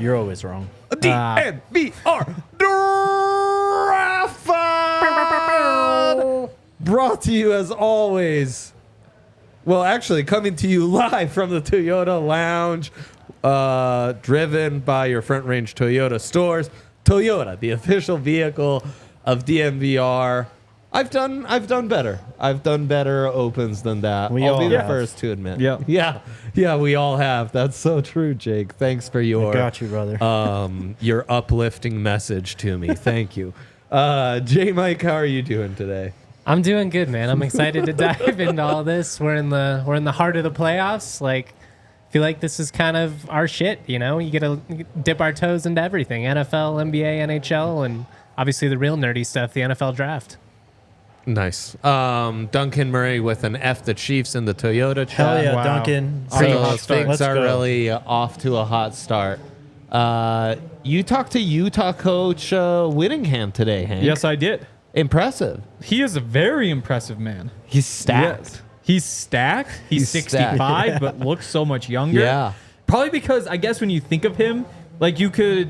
You're always wrong. DNVR Draft. Brought to you as always. Well, actually, coming to you live from the Toyota Lounge, driven by your Front Range Toyota stores. Toyota, the official vehicle of DNVR. I've done better. I've done better opens than that. I'll be the first to admit. Yeah, we all have. That's so true, Jake. Thanks for your got you, brother. Your uplifting message to me. Thank you. J Mike, how are you doing today? I'm doing good, man. I'm excited to dive into all this. We're in the heart of the playoffs. Like, I feel like this is kind of our shit, you know? You get to dip our toes into everything. NFL, NBA, NHL, and obviously the real nerdy stuff, the NFL draft. Nice. Duncan Murray with an F the Chiefs in the Toyota chat. Hell yeah, Wow. Duncan. So things Let's are go. really off to a hot start. You talked to Utah coach Whittingham today, Hank. Yes, I did. Impressive. He is a very impressive man. He's stacked. Yes. He's stacked. He's He's 65, stacked. but looks so much younger. Yeah. Probably because I guess when you think of him, like you could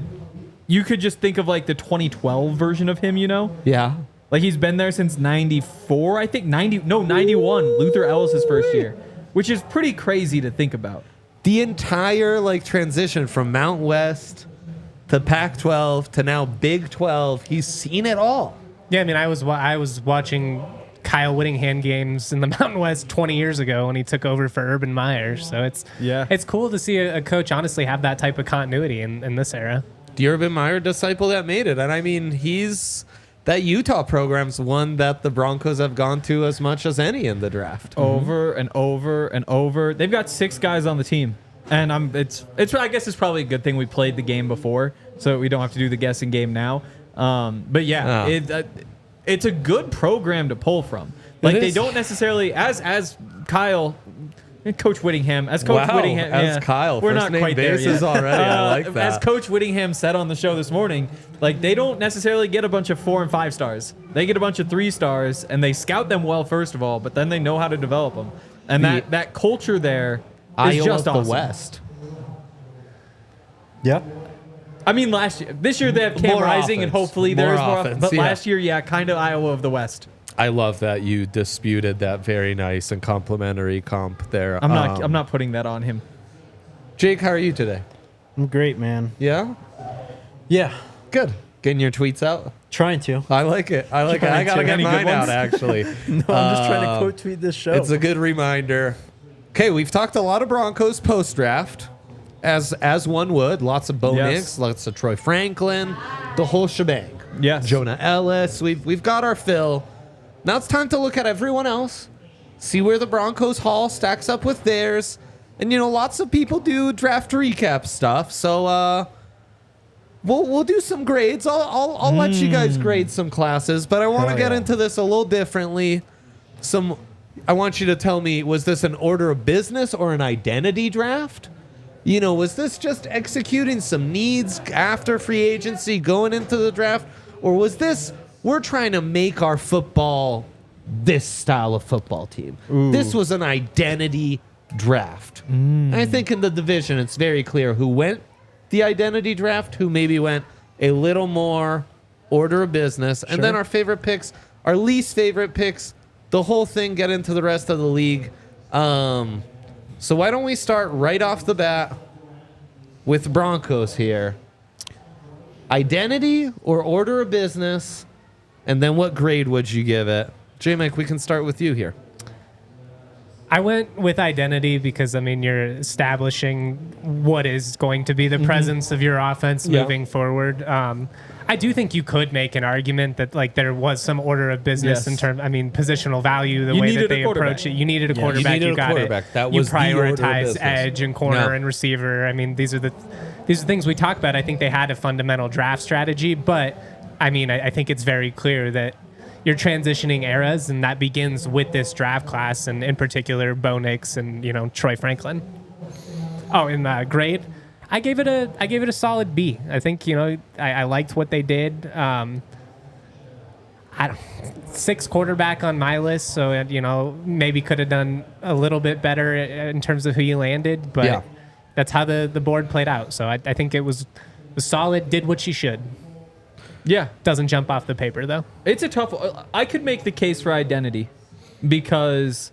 just think of like the 2012 version of him, you know? Yeah. Like he's been there since 94, I think 91, Luther Ellis' first year, which is pretty crazy to think about. The entire like transition from Mount West to Pac-12 to now Big 12, he's seen it all. Yeah, I mean, I was watching Kyle Whittingham games in the Mountain West 20 years ago when he took over for Urban Meyer. So it's cool to see a coach honestly have that type of continuity in this era. The Urban Meyer disciple that made it. And I mean, that Utah program's one that the Broncos have gone to as much as any in the draft. Over and over and over. They've got 6 guys on the team. And I guess it's probably a good thing we played the game before, so we don't have to do the guessing game now. But yeah, it's a good program to pull from. Like they don't necessarily, as Kyle, Coach Whittingham, as Coach Whittingham, as Kyle, we're first not name quite there basis yet. already. I like that. As Coach Whittingham said on the show this morning, like they don't necessarily get a bunch of 4 and 5 stars. They get a bunch of 3 stars, and they scout them well first of all, but then they know how to develop them. And that culture there is just awesome. The West. Yep. I mean, this year they have Cam More Rising, offense. and hopefully there is more offense, But yeah. last year, kind of Iowa of the West. I love that you disputed that very nice and complimentary comp there. I'm not putting that on him. Jake, how are you today? I'm great, man. Yeah? Yeah. Good. Getting your tweets out? Trying to. I like it. I like it. I got to get Any good mine out, ones? actually. No, I'm just trying to quote tweet this show. It's a good reminder. Okay, we've talked a lot of Broncos post-draft, as one would. Lots of Bo Nix, lots of Troy Franklin, the whole shebang. Yes. Jonah Ellis. We've got our fill. Now it's time to look at everyone else, see where the Broncos haul stacks up with theirs. And, you know, lots of people do draft recap stuff, so we'll do some grades. I'll let you guys grade some classes, but I want to get into this a little differently. I want you to tell me, was this an order of business or an identity draft? You know, was this just executing some needs after free agency going into the draft? Or was this, we're trying to make our football this style of football team? Ooh. This was an identity draft. And I think in the division, it's very clear who went the identity draft, who maybe went a little more order of business. And then our favorite picks, our least favorite picks, the whole thing, get into the rest of the league. So why don't we start right off the bat with Broncos here? Identity or order of business, and then what grade would you give it? J-Mike, we can start with you here. I went with identity because, I mean, you're establishing what is going to be the presence of your offense moving forward. I do think you could make an argument that, like, there was some order of business in terms, I mean, positional value, the way that they approach it. You needed a quarterback. You got it. That You was the order of prioritize business. edge and corner and receiver. I mean, these are the these are things we talk about. I think they had a fundamental draft strategy, but I mean, I think it's very clear that you're transitioning eras, and that begins with this draft class, and in particular, Bo Nix and Troy Franklin. Oh, in grade, I gave it a solid B. I think I liked what they did. Sixth quarterback on my list, so maybe could have done a little bit better in terms of who you landed, but that's how the board played out. So I think it was solid, did what she should. Yeah. Doesn't jump off the paper, though. It's a tough... I could make the case for identity because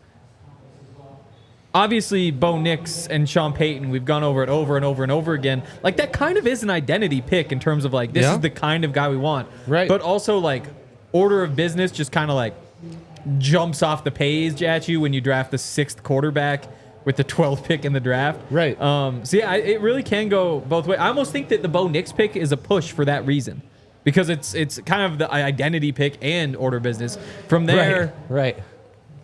obviously Bo Nix and Sean Payton, we've gone over it over and over and over again. Like, that kind of is an identity pick in terms of, like, this is the kind of guy we want. Right. But also, like, order of business just kind of, like, jumps off the page at you when you draft the 6th quarterback with the 12th pick in the draft. Right. So, yeah, it really can go both ways. I almost think that the Bo Nix pick is a push for that reason. Because it's kind of the identity pick and order business. From there, right.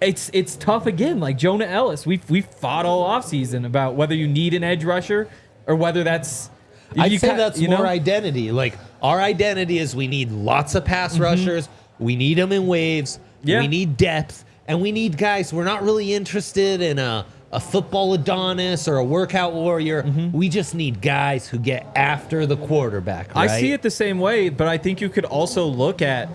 It's tough again. Like Jonah Ellis, we fought all offseason about whether you need an edge rusher or whether that's. I'd say that's more identity. Like, our identity is we need lots of pass rushers. We need them in waves. Yeah. We need depth, and we need guys. We're not really interested in a football Adonis or a workout warrior. We just need guys who get after the quarterback. Right? I see it the same way, but I think you could also look at,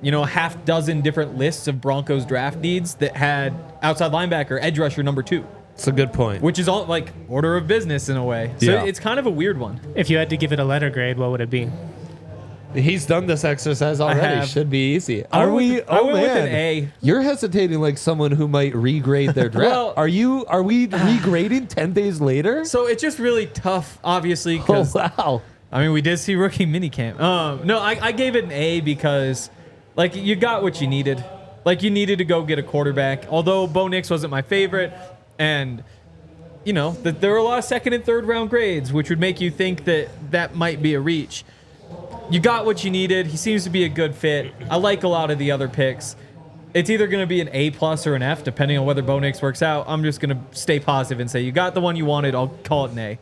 a half dozen different lists of Broncos draft needs that had outside linebacker, edge rusher number 2. It's a good point. Which is all like order of business in a way. So it's kind of a weird one. If you had to give it a letter grade, what would it be? He's done this exercise already. Should be easy. I went with an A. You're hesitating like someone who might regrade their draft. Well, are we regrading 10 days later? So it's just really tough, obviously. Cause, wow. I mean, we did see rookie minicamp. No, I gave it an A because, like, you got what you needed. Like, you needed to go get a quarterback. Although Bo Nix wasn't my favorite, and there were a lot of 2nd and 3rd round grades, which would make you think that might be a reach. You got what you needed. He seems to be a good fit. I like a lot of the other picks. It's either going to be an A+ or an F, depending on whether Bo Nix works out. I'm just going to stay positive and say, you got the one you wanted. I'll call it an A.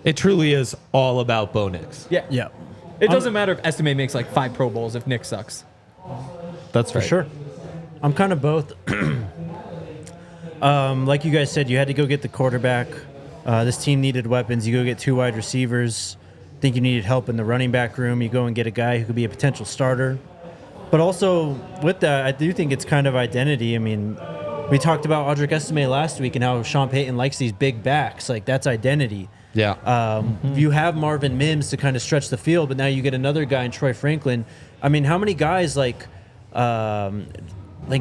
It truly is all about Bo Nix. Yeah. Yeah. It doesn't matter if Estime makes like 5 Pro Bowls if Nick sucks. That's For sure. I'm kind of both. Like you guys said, you had to go get the quarterback. This team needed weapons. You go get 2 wide receivers. Think you needed help in the running back room. You go and get a guy who could be a potential starter. But also with that, I do think it's kind of identity. I mean, we talked about Audric Estime last week and how Sean Payton likes these big backs. Like, that's identity. Yeah. You have Marvin Mims to kind of stretch the field, but now you get another guy in Troy Franklin. I mean, how many guys like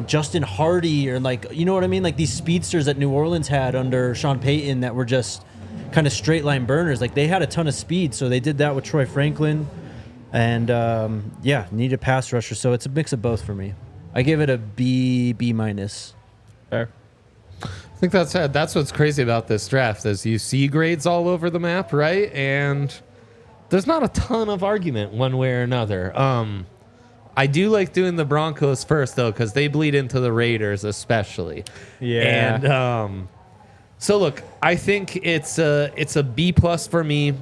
Justin Hardy or you know what I mean? Like these speedsters that New Orleans had under Sean Payton that were just kind of straight line burners. Like, they had a ton of speed, so they did that with Troy Franklin. And need a pass rusher. So it's a mix of both for me. I give it a B minus. Fair. I think that's what's crazy about this draft is you see grades all over the map, right? And there's not a ton of argument one way or another. I do like doing the Broncos first, though, because they bleed into the Raiders especially. Yeah. And so, look, I think it's a B+ for me.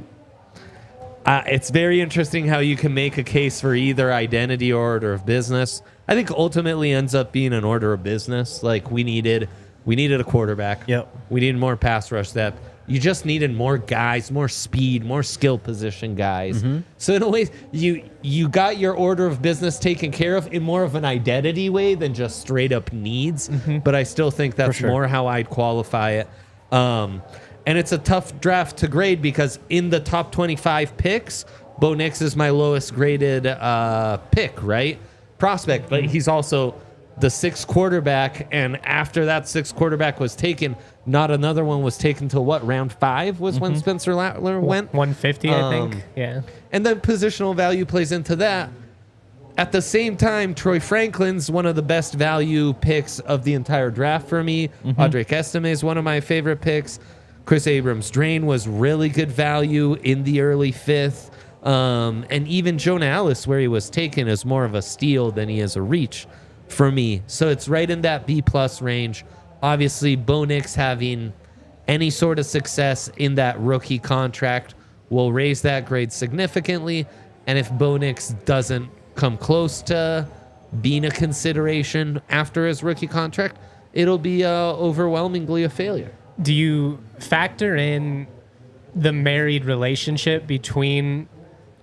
It's very interesting how you can make a case for either identity or order of business. I think ultimately ends up being an order of business. Like, we needed a quarterback. Yep. We needed more pass rush depth. You just needed more guys, more speed, more skill position guys. So in a way, you got your order of business taken care of in more of an identity way than just straight up needs. But I still think that's more how I'd qualify it. And it's a tough draft to grade because in the top 25 picks, Bo Nix is my lowest graded pick, right? Prospect, but he's also the 6th quarterback, and after that 6th quarterback was taken, not another one was taken till round 5 was when Spencer Rattler went? 150, I think. Yeah. And then positional value plays into that. At the same time, Troy Franklin's one of the best value picks of the entire draft for me. Audric Estime is one of my favorite picks. Chris Abrams-Drain was really good value in the early 5th. And even Jonah Ellis, where he was taken, is more of a steal than he is a reach for me. So it's right in that B+ range. Obviously, Bo Nix having any sort of success in that rookie contract will raise that grade significantly. And if Bo Nix doesn't come close to being a consideration after his rookie contract, it'll be overwhelmingly a failure. Do you factor in the married relationship between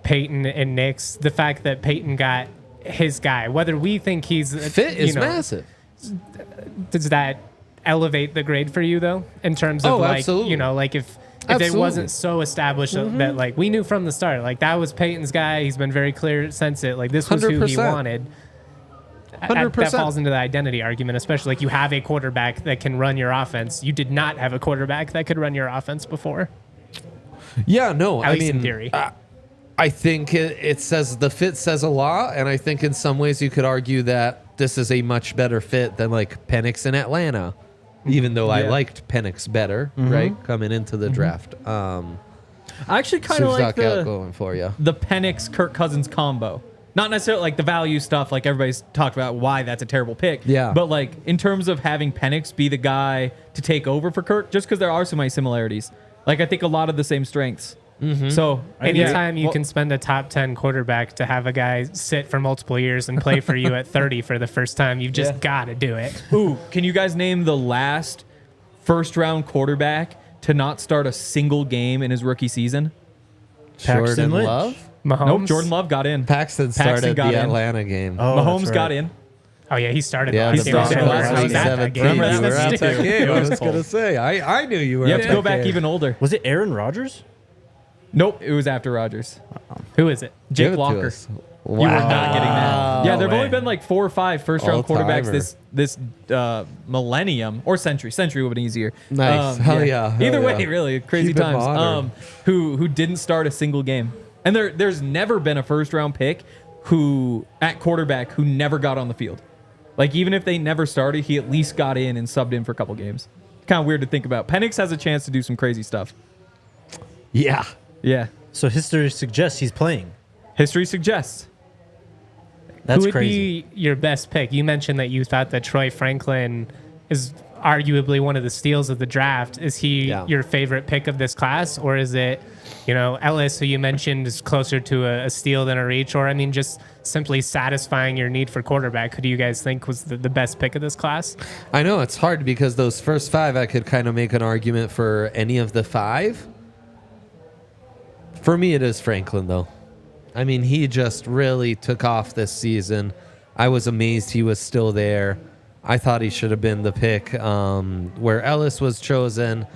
Peyton and Nix? The fact that Peyton got his guy, whether we think he's fit is massive. Does that elevate the grade for you though? In terms of like, absolutely. you know, like if Absolutely. it wasn't so established that like we knew from the start, like that was Peyton's guy. He's been very clear since it. Like this was who he 100%. wanted. 100%. That falls into the identity argument, especially like you have a quarterback that can run your offense. You did not have a quarterback that could run your offense before. Yeah, no, At least in theory. I think it says the fit says a lot, and I think in some ways you could argue that this is a much better fit than like Penix in Atlanta, even though I liked Penix better, right, coming into the draft. I actually kind of like going for you. the Penix Kirk Cousins combo. Not necessarily like the value stuff, like everybody's talked about why that's a terrible pick. Yeah. But like in terms of having Penix be the guy to take over for Kirk, just because there are so many similarities. Like I think a lot of the same strengths. So Anytime you can spend a top 10 quarterback to have a guy sit for multiple years and play for you at 30 for the first time, you've just got to do it. Ooh, can you guys name the last first-round quarterback to not start a single game in his rookie season? Jordan Lynch. Love? Mahomes? Nope, Jordan Love got in. Paxton started got the in. Atlanta game. Oh, Mahomes that's got right. in. Oh, yeah, he started Yeah, the the last game. Broncos I was at that game. You were Remember at that? that game. I was It going to was say, I knew you were You at have to go that back game. even older. Was it Aaron Rodgers? Nope, it was after Rodgers. Who is it? Jake Give it to Locker. us. You were not getting that. Yeah, there've way. only been like 4 or 5 first-round quarterbacks All-timer. this millennium or century. Century would have been easier. Nice. Hell yeah. Hell Either way, yeah. really crazy Keep it times. modern. Who didn't start a single game, and there's never been a first-round pick who at quarterback who never got on the field. Like even if they never started, he at least got in and subbed in for a couple games. Kind of weird to think about. Penix has a chance to do some crazy stuff. Yeah. Yeah, So history suggests he's playing. history suggests. That's Who would crazy. be your best pick? You mentioned that you thought that Troy Franklin is arguably one of the steals of the draft. Is he your favorite pick of this class, or is it, Ellis, who you mentioned is closer to a steal than a reach, or I mean, just simply satisfying your need for quarterback? Who do you guys think was the best pick of this class? I know it's hard because those first 5, I could kind of make an argument for any of the 5. For me, it is Franklin, though. I mean, he just really took off this season. I was amazed he was still there. I thought he should have been the pick where Ellis was chosen.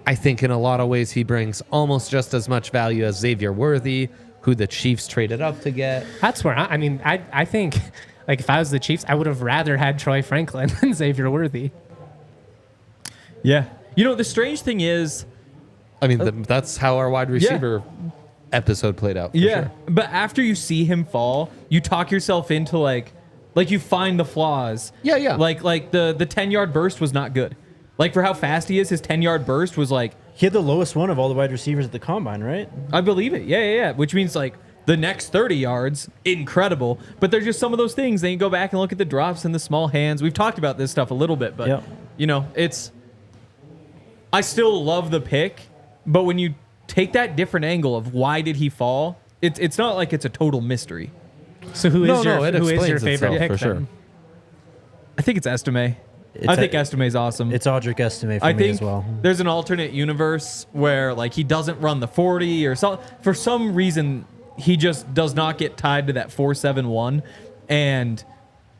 I think in a lot of ways he brings almost just as much value as Xavier Worthy, who the Chiefs traded up to get. That's where I think, like, if I was the Chiefs, I would have rather had Troy Franklin than Xavier Worthy. Yeah. The strange thing is, I mean, that's how our wide receiver episode played out. For sure. But after you see him fall, you talk yourself into like you find the flaws. Yeah, yeah. Like the 10-yard burst was not good. Like for how fast he is, his 10-yard burst was like, He had the lowest one of all the wide receivers at the combine, right? I believe it. Yeah. Which means like the next 30 yards, incredible. But there's just some of those things. Then you go back and look at the drops and the small hands. We've talked about this stuff a little bit, but I still love the pick. But when you take that different angle of why did he fall, it's not like it's a total mystery. So who is your it who is your explains favorite itself, pick for sure. then? I think it's Estime. It's I think Estime's awesome. It's Audric Estime for I me think as well. there's an alternate universe where like he doesn't run the 40 or so. For some reason, he just does not get tied to that 4.71, and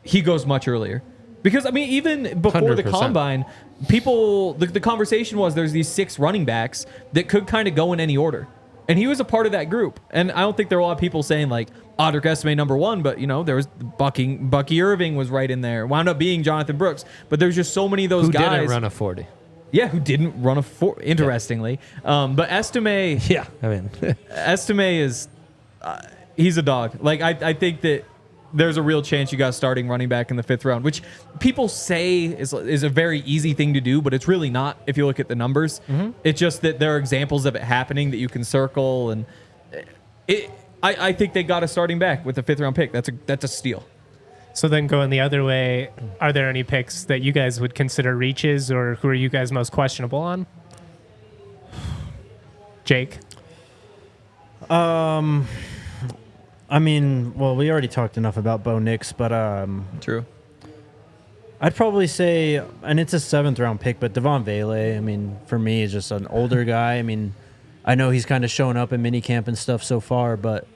he goes much earlier. Because I mean, even before the 100%. combine, people the conversation was there's these 6 running backs that could kind of go in any order, and he was a part of that group. And I don't think there were a lot of people saying like Audric Estime number 1, but there was Bucky Irving was right in there. Wound up being Jonathan Brooks, but there's just so many of those Who guys. didn't run a 40. Yeah, who didn't run a 4, interestingly. But Estime, Yeah, I mean, Estime is, he's a dog. Like, I think that there's a real chance you got starting running back in the 5th round, which people say is a very easy thing to do, but it's really not if you look at the numbers. It's just that there are examples of it happening that you can circle, and I think they got a starting back with the 5th round pick. That's a steal. So then going the other way, are there any picks that you guys would consider reaches, or who are you guys most questionable on? Jake? I mean, well, we already talked enough about Bo Nix, but True. I'd probably say, and it's a 7th round pick, but Devon Vele, I mean, for me, is just an older guy. I mean, I know he's kind of shown up in minicamp and stuff so far, but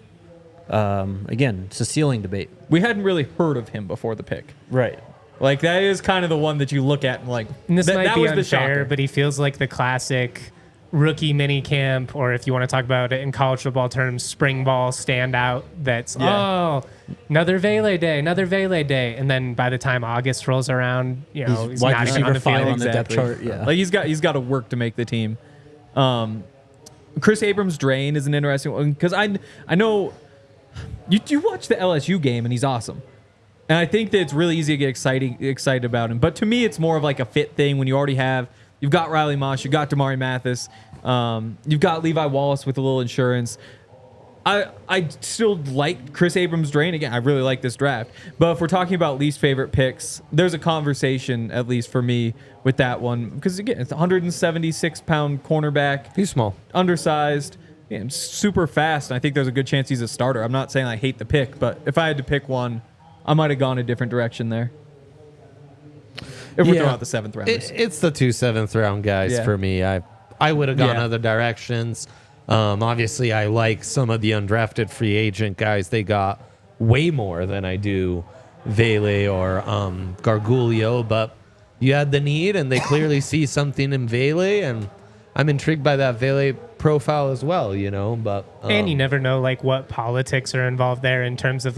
again, it's a ceiling debate. We hadn't really heard of him before the pick. Right. Like, that is kind of the one that you look at and like, And this might that be was the unfair, shocker. but he feels like the classic rookie mini camp, or if you want to talk about it in college football terms, spring ball standout. That's another Vele day, and then by the time August rolls around, he's wide not even on receiver the 5 field. on the depth chart. Yeah, Like he's got to work to make the team. Chris Abrams-Drain is an interesting one because I know you watch the LSU game and he's awesome. And I think that it's really easy to get excited about him. But to me, it's more of like a fit thing when you've got Riley Moss, you've got Damari Mathis, you've got Levi Wallace with a little insurance. I still like Chris Abrams-Drain. Again, I really like this draft. But if we're talking about least favorite picks, there's a conversation, at least for me, with that one. Because, again, it's a 176-pound cornerback. He's small. Undersized. And super fast. And I think there's a good chance he's a starter. I'm not saying I hate the pick, but if I had to pick one, I might have gone a different direction there. If we're throwing out the 7th rounders. It's the 2 7th-round guys for me. I would have gone other directions. Obviously, I like some of the undrafted free agent guys. They got way more than I do Vele or Gargulio, but you had the need, and they clearly see something in Vele, and I'm intrigued by that Vele profile as well, But And you never know what politics are involved there in terms of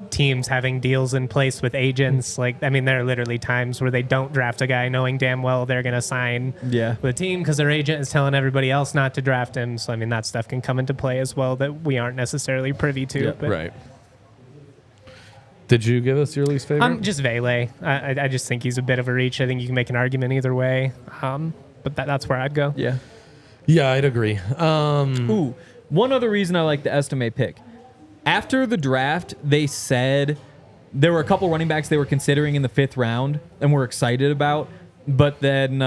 teams having deals in place with agents. There are literally times where they don't draft a guy knowing damn well they're going to sign with a team because their agent is telling everybody else not to draft him. So, that stuff can come into play as well that we aren't necessarily privy to. Yeah, but right. Did you give us your least favorite? Just Vele. I just think he's a bit of a reach. I think you can make an argument either way. But that's where I'd go. Yeah. Yeah, I'd agree. One other reason I like the Estime pick. After the draft, they said there were a couple running backs they were considering in the 5th round and were excited about, but then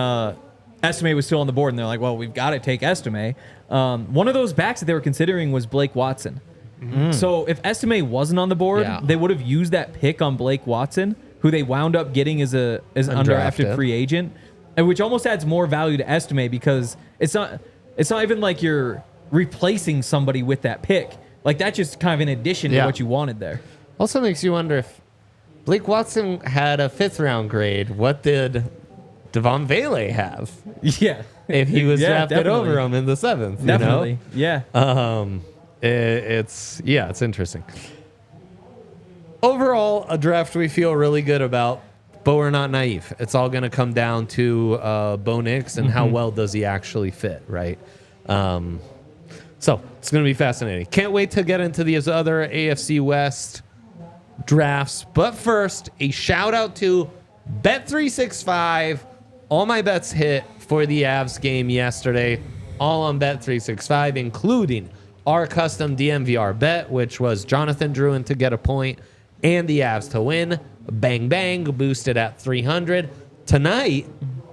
Estime was still on the board, and they're like, well, we've got to take Estime. One of those backs that they were considering was Blake Watson. So if Estime wasn't on the board, they would have used that pick on Blake Watson, who they wound up getting as an undrafted free agent, and which almost adds more value to Estime because it's not even like you're replacing somebody with that pick. That's just kind of in addition to what you wanted there. Also makes you wonder if Blake Watson had a 5th-round grade. What did Devon Vele have? Yeah. If he was drafted definitely. over him in the 7th. Definitely. Yeah. It's interesting. Overall, a draft we feel really good about, but we're not naive. It's all going to come down to Bo Nix and how well does he actually fit, right? So it's going to be fascinating. Can't wait to get into these other AFC West drafts. But first, a shout out to Bet365. All my bets hit for the Avs game yesterday, all on Bet365, including our custom DNVR bet, which was Jonathan Druin to get a point and the Avs to win. Bang, bang, boosted at 300. Tonight,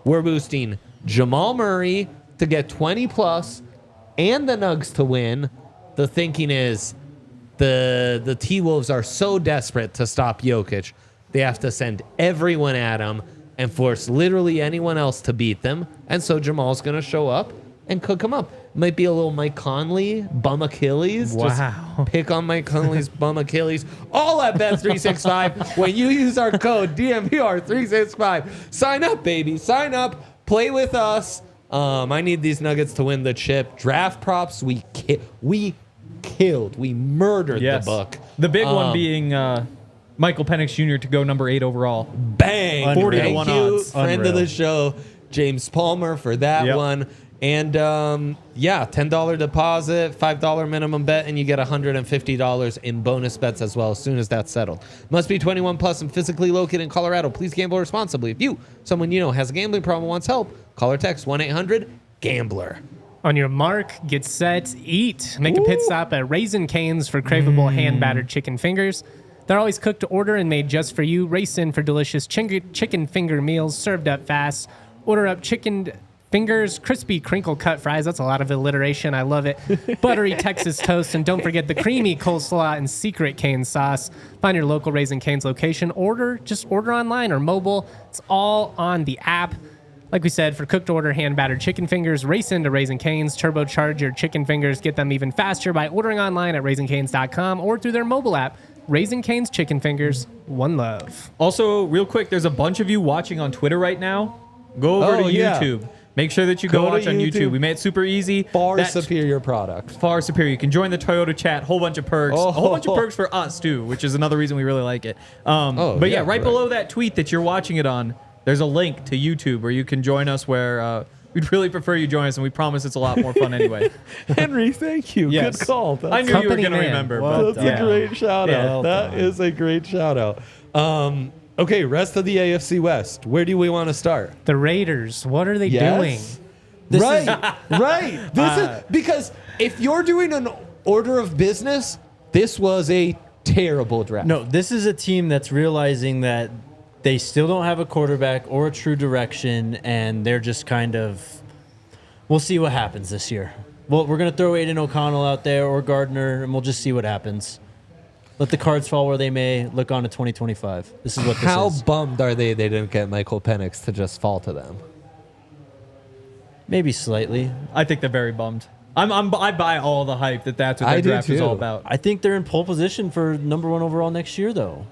we're boosting Jamal Murray to get 20 plus and the Nugs to win. The thinking is the T-Wolves are so desperate to stop Jokic, they have to send everyone at him and force literally anyone else to beat them. And so Jamal's going to show up and cook him up. Might be a little Mike Conley, bum Achilles. Wow. Just pick on Mike Conley's bum Achilles. All at Bet365 when you use our code DNVR365. Sign up, baby. Sign up. Play with us. I need these Nuggets to win the chip. Draft props, we killed. We murdered the book. The big one being Michael Penix Jr. to go number 8 overall. Bang! 40 to Thank 1 you, odds. friend of Unreal. the show, James Palmer, for that one. And $10 deposit, $5 minimum bet, and you get $150 in bonus bets as well as soon as that's settled. Must be 21 plus and physically located in Colorado. Please gamble responsibly. If you, someone you know, has a gambling problem, wants help, call or text 1-800-GAMBLER. On your mark, get set, eat. Make a pit stop at Raisin Cane's for craveable hand-battered chicken fingers. They're always cooked to order and made just for you. Race in for delicious chicken finger meals served up fast. Order up chicken fingers, crispy crinkle cut fries. That's a lot of alliteration. I love it. Buttery Texas toast. And don't forget the creamy coleslaw and secret cane sauce. Find your local Raising Cane's location. Just order online or mobile. It's all on the app. Like we said, for cooked order, hand-battered chicken fingers, race into Raising Cane's, turbocharge your chicken fingers, get them even faster by ordering online at raisingcanes.com or through their mobile app. Raising Cane's chicken fingers, one love. Also, real quick, there's a bunch of you watching on Twitter right now. Go over to YouTube. Make sure that you go watch on YouTube. We made it super easy. Far superior product. Far superior. You can join the Toyota chat. Whole bunch of perks. A whole bunch of perks for us, too, which is another reason we really like it. But yeah, right below that tweet that you're watching it on, there's a link to YouTube where you can join us where we'd really prefer you join us, and we promise it's a lot more fun anyway. Henry, thank you. Yes. Good call. I knew you were going to remember. That's a great shout out. That is a great shout out. Okay, rest of the AFC West. Where do we want to start? The Raiders. What are they doing? Right. This is because if you're doing an order of business, this was a terrible draft. No, this is a team that's realizing that they still don't have a quarterback or a true direction, and they're just kind of, we'll see what happens this year. Well, we're going to throw Aiden O'Connell out there or Gardner, and we'll just see what happens. Let the cards fall where they may. Look on to 2025. This is what this is. How bummed are they didn't get Michael Penix to just fall to them? Maybe slightly. I think they're very bummed. I buy all the hype that's what their draft is all about. I think they're in pole position for number 1 overall next year, though.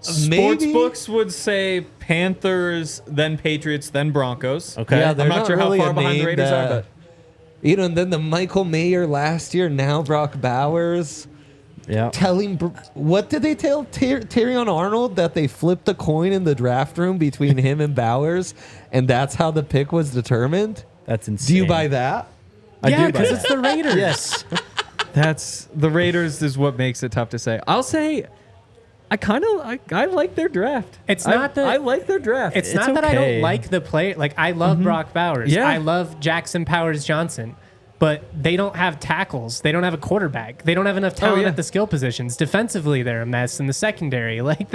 Sports books would say Panthers, then Patriots, then Broncos. Okay. Yeah, I'm not sure really how far behind the Raiders are, but and then the Michael Mayer last year, now Brock Bowers. Yeah. What did they tell Terrion Arnold, that they flipped a coin in the draft room between him and Bowers, and that's how the pick was determined? That's insane. Do you buy that? Yeah, because it's the Raiders. Yes. that's the Raiders is what makes it tough to say. I'll say I like their draft. It's not that I like their draft. It's not that I okay. don't like the player. Like, I love Brock Bowers. Yeah. I love Jackson Powers Johnson. But they don't have tackles. They don't have a quarterback. They don't have enough talent at the skill positions. Defensively, they're a mess in the secondary. Like,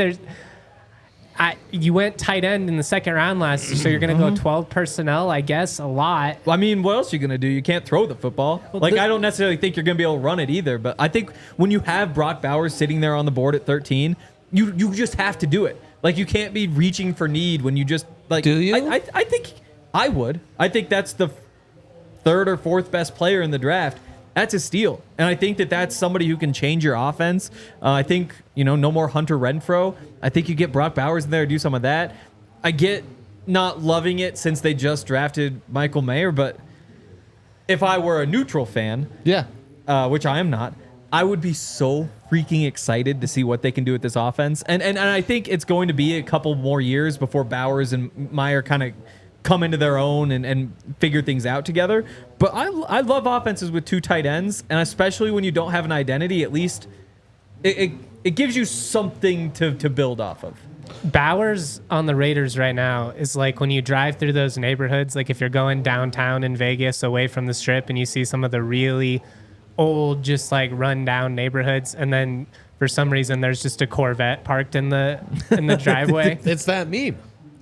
you went tight end in the second round last year, so you're going to go 12 personnel, I guess, a lot. I mean, what else are you going to do? You can't throw the football. I don't necessarily think you're going to be able to run it either, but I think when you have Brock Bowers sitting there on the board at 13, you just have to do it. Like, you can't be reaching for need when you just, like... Do you? I think I would. I think that's the third or fourth best player in the draft. That's a steal. And I think that's somebody who can change your offense. I think, no more Hunter Renfrow. I think you get Brock Bowers in there to do some of that. I get not loving it since they just drafted Michael Mayer, but if I were a neutral fan, which I am not, I would be so freaking excited to see what they can do with this offense. And I think it's going to be a couple more years before Bowers and Meyer kind of come into their own and figure things out together. But I love offenses with 2 tight ends, and especially when you don't have an identity, at least it gives you something to build off of. Bowers on the Raiders right now is like when you drive through those neighborhoods, like if you're going downtown in Vegas away from the Strip and you see some of the really old, just like run down neighborhoods, and then for some reason there's just a Corvette parked in the driveway. It's that meme.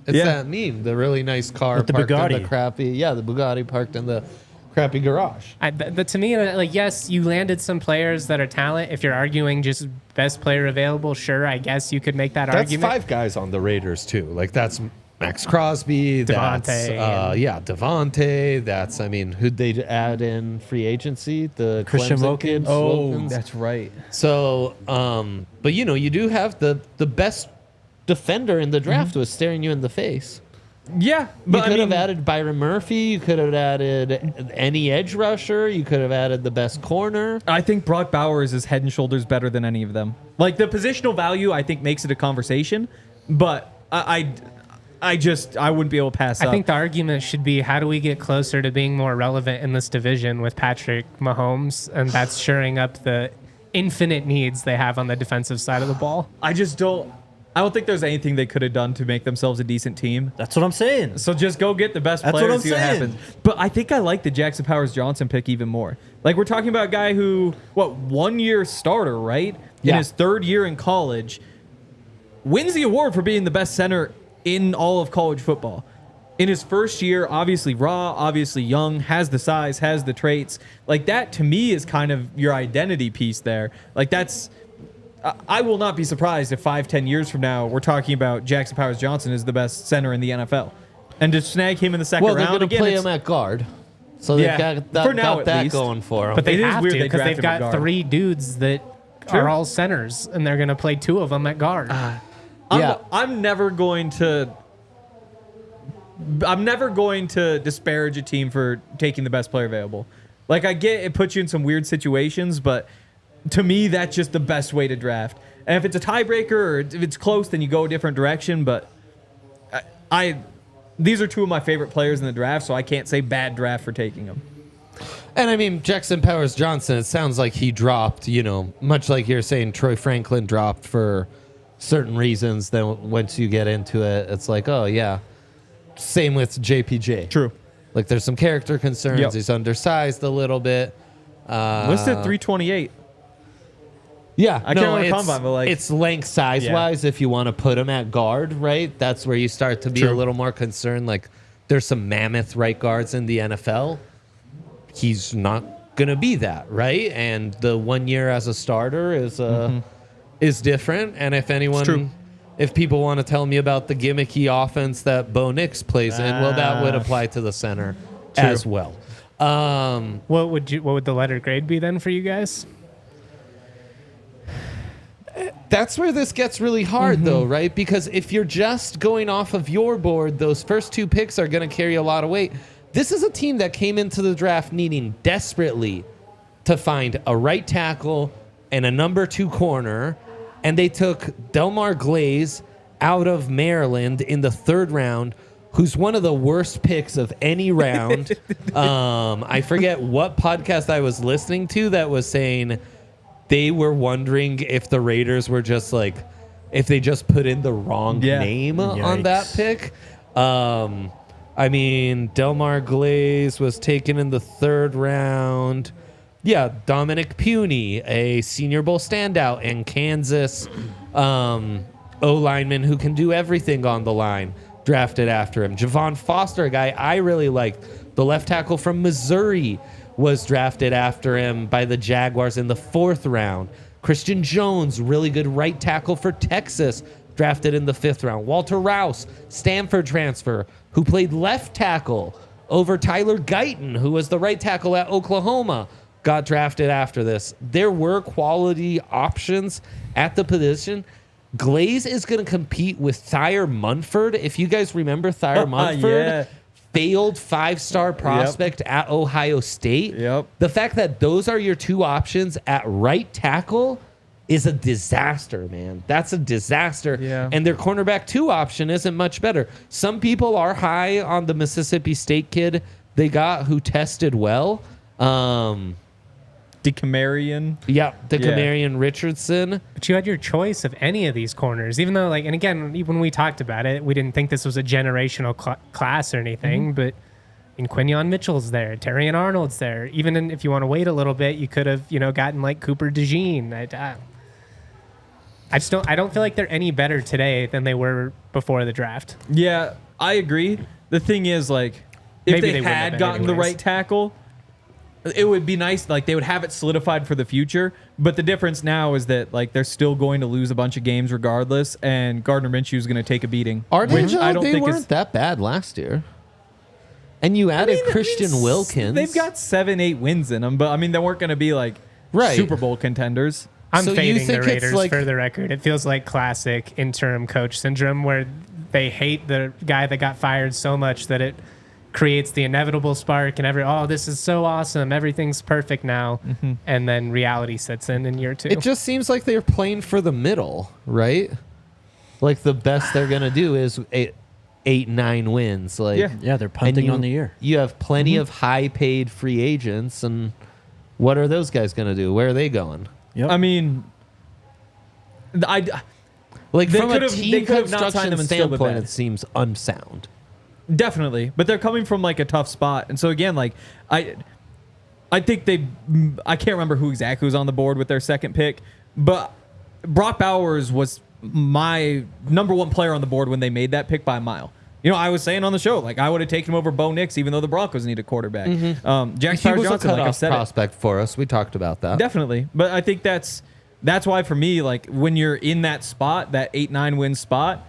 It's that meme. The really nice car with the parked Bugatti. in the crappy. Yeah, the Bugatti parked in the crappy garage. But to me, like, yes, you landed some players that are talent. If you're arguing just best player available, sure, I guess you could make that That's argument. 5 guys on the Raiders too. Like, that's Max Crosby. Devontae. That's Devontae. That's, who'd they add in free agency? The Christian Clemson Wilkins. kid, Oh, Wilkins. that's right. So, but you do have the best defender in the draft was staring you in the face. Yeah, You but could have added Byron Murphy. You could have added any edge rusher. You could have added the best corner. I think Brock Bowers is head and shoulders better than any of them. Like, the positional value, I think, makes it a conversation, but I wouldn't be able to pass up. I think the argument should be, how do we get closer to being more relevant in this division with Patrick Mahomes? And that's shoring up the infinite needs they have on the defensive side of the ball. I don't think there's anything they could have done to make themselves a decent team. That's what I'm saying. So just go get the best That's players what I'm and see what saying. happens. But I think I like the Jackson Powers Johnson pick even more. Like, we're talking about a guy who, 1 year starter, right? In his 3rd year in college, wins the award for being the best center in all of college football. in his first year, obviously raw, obviously young, has the size, has the traits. Like that to me is kind of your identity piece there. Like that's, I will not be surprised if 5-10 years from now we're talking about Jackson Powers Johnson is the best center in the NFL, and to snag him in the second round. Well, they're going to play it's- him at guard, so they've got for now, that at least. going for them. But they It is have weird to they because draft they've him at got guard. 3 dudes that are all centers, and they're going to play 2 of them at guard. I'm never going to disparage a team for taking the best player available. Like I get it puts you in some weird situations, but to me that's just the best way to draft. And if it's a tiebreaker or if it's close, then you go a different direction. But these are 2 of my favorite players in the draft, so I can't say bad draft for taking them. And I mean, Jackson Powers Johnson, it sounds like he dropped, much like you're saying Troy Franklin dropped for certain reasons. Then once you get into it, it's like, oh, yeah. Same with JPJ. True. Like there's some character concerns. Yep. He's undersized a little bit. Listed 328. Yeah. I can't remember combine, but like it's length size wise. If you want to put him at guard, right? That's where you start to be a little more concerned. Like there's some mammoth right guards in the NFL. He's not gonna be that, right? And the 1 year as a starter is different. And if people want to tell me about the gimmicky offense that Bo Nix plays in, well, that would apply to the center as well. What would the letter grade be then for you guys? That's where this gets really hard, though, right? Because if you're just going off of your board, those first 2 picks are going to carry a lot of weight. This is a team that came into the draft needing desperately to find a right tackle and a number 2 corner, and they took Delmar Glaze out of Maryland in the 3rd round, who's one of the worst picks of any round. I forget what podcast I was listening to that was saying they were wondering if the Raiders were just like, if they just put in the wrong name on that pick. I mean, Delmar Glaze was taken in the 3rd round. Yeah, Dominic Puny, a Senior Bowl standout in Kansas, O-lineman who can do everything on the line, drafted after him. Javon Foster, a guy I really liked, the left tackle from Missouri, was drafted after him by the Jaguars in the 4th round. Christian Jones, really good right tackle for Texas, drafted in the 5th round. Walter Rouse, Stanford transfer, who played left tackle over Tyler Guyton, who was the right tackle at Oklahoma, got drafted after this. There were quality options at the position. Glaze is going to compete with Thayer Munford. If you guys remember Thayer Munford, failed 5-star prospect at Ohio State. The fact that those are your 2 options at right tackle is a disaster, man. That's a disaster. And their cornerback 2 option isn't much better. Some people are high on the Mississippi State kid they got who tested well. DeCamarion. DeCamarion Richardson. But you had your choice of any of these corners, even though, and again, even when we talked about it, we didn't think this was a generational class or anything, but Quinyon Mitchell's there, Terrion Arnold's there. Even if you want to wait a little bit, you could have, gotten like Cooper DeJean. I don't feel like they're any better today than they were before the draft. Yeah, I agree. The thing is, like, if Maybe they had gotten the right tackle, it would be nice. Like, they would have it solidified for the future. But the difference now is that, like, they're still going to lose a bunch of games regardless, and Gardner Minshew is going to take a beating. Which I don't think weren't that bad last year. And you added Christian Wilkins. They've got 7-8 wins in them, but I mean, they weren't going to be like Super Bowl contenders. I'm So you fading the think it's Raiders like- for the record. It feels like classic interim coach syndrome where they hate the guy that got fired so much that it creates the inevitable spark and this is so awesome. Everything's perfect now. And then reality sets in year 2. It just seems like they're playing for the middle, right? Like the best they're going to do is 8-9 wins. Like, Yeah, they're punting on the year. You have plenty of high-paid free agents, and what are those guys going to do? Where are they going? Yep. I mean, Like They from a could've- team they could've not signed construction them and still been standpoint, bad. it seems unsound. definitely, but they're coming from like a tough spot, and so again, like I think I can't remember who exactly was on the board with their second pick, but Brock Bowers was my number 1 player on the board when they made that pick by a mile. I was saying on the show, like I would have taken him over Bo Nix, even though the Broncos need a quarterback. Jack He was a Johnson, like I've cutoff said, prospect for us. We talked about that. definitely. But I think that's why for me, like when you're in that spot, that 8-9 win spot,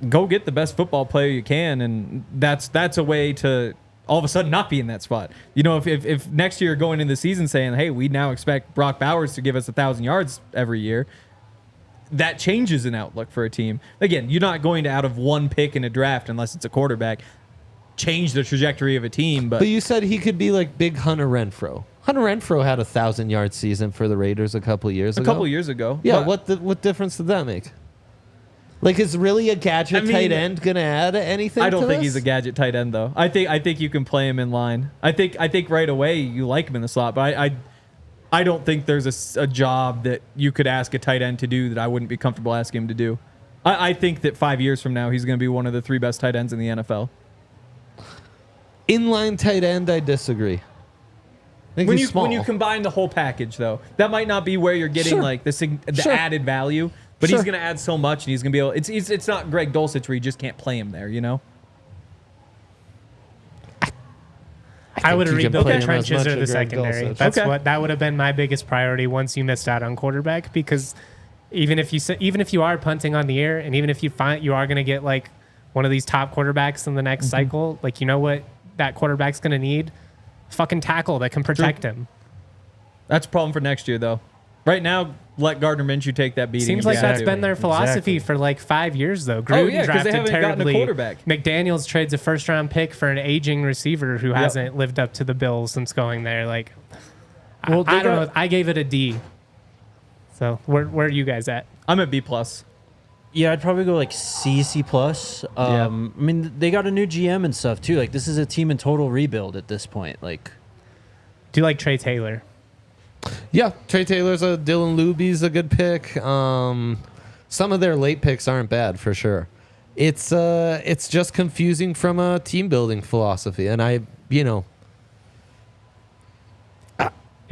go get the best football player you can, and that's a way to all of a sudden not be in that spot. If next year going into the season saying, hey, we now expect Brock Bowers to give us 1,000 yards every year, that changes an outlook for a team. Again, you're not going to, out of one pick in a draft, unless it's a quarterback, change the trajectory of a team. But you said he could be like big Hunter Renfrow. Hunter Renfrow had a 1,000-yard season for the Raiders a couple years ago. Yeah, what difference did that make? Like, is really a gadget tight end gonna add anything? I don't to think this? he's a gadget tight end though. I think you can play him in line. I think right away you like him in the slot, but I don't think there's a job that you could ask a tight end to do that I wouldn't be comfortable asking him to do. I think that 5 years from now he's going to be one of the 3 best tight ends in the NFL. Inline tight end, I disagree. I think he's small. When you combine the whole package, though, that might not be where you're getting like the added value. But he's going to add so much, and he's going to be able. It's not Greg Dulcich where you just can't play him there, I would have rebuilt the trenches or the secondary. That would have been my biggest priority once you missed out on quarterback, because even if you are punting on the air, and even if you find you are going to get like one of these top quarterbacks in the next cycle, like what that quarterback's going to need? Fucking tackle that can protect him. That's a problem for next year, though. Right now, let Gardner Minshew take that beating. Seems like that's been their philosophy for like 5 years, though. Gruden drafted haven't gotten a quarterback. McDaniels trades a first-round pick for an aging receiver who hasn't lived up to the bills since going there. Like, I don't know. I gave it a D. So where are you guys at? I'm at B+. Yeah, I'd probably go like C plus. I mean, they got a new GM and stuff too. Like, this is a team in total rebuild at this point. Like, do you like Trey Taylor? Yeah, Trey Taylor's Dylan Luby's a good pick. Some of their late picks aren't bad for sure. It's just confusing from a team building philosophy, and it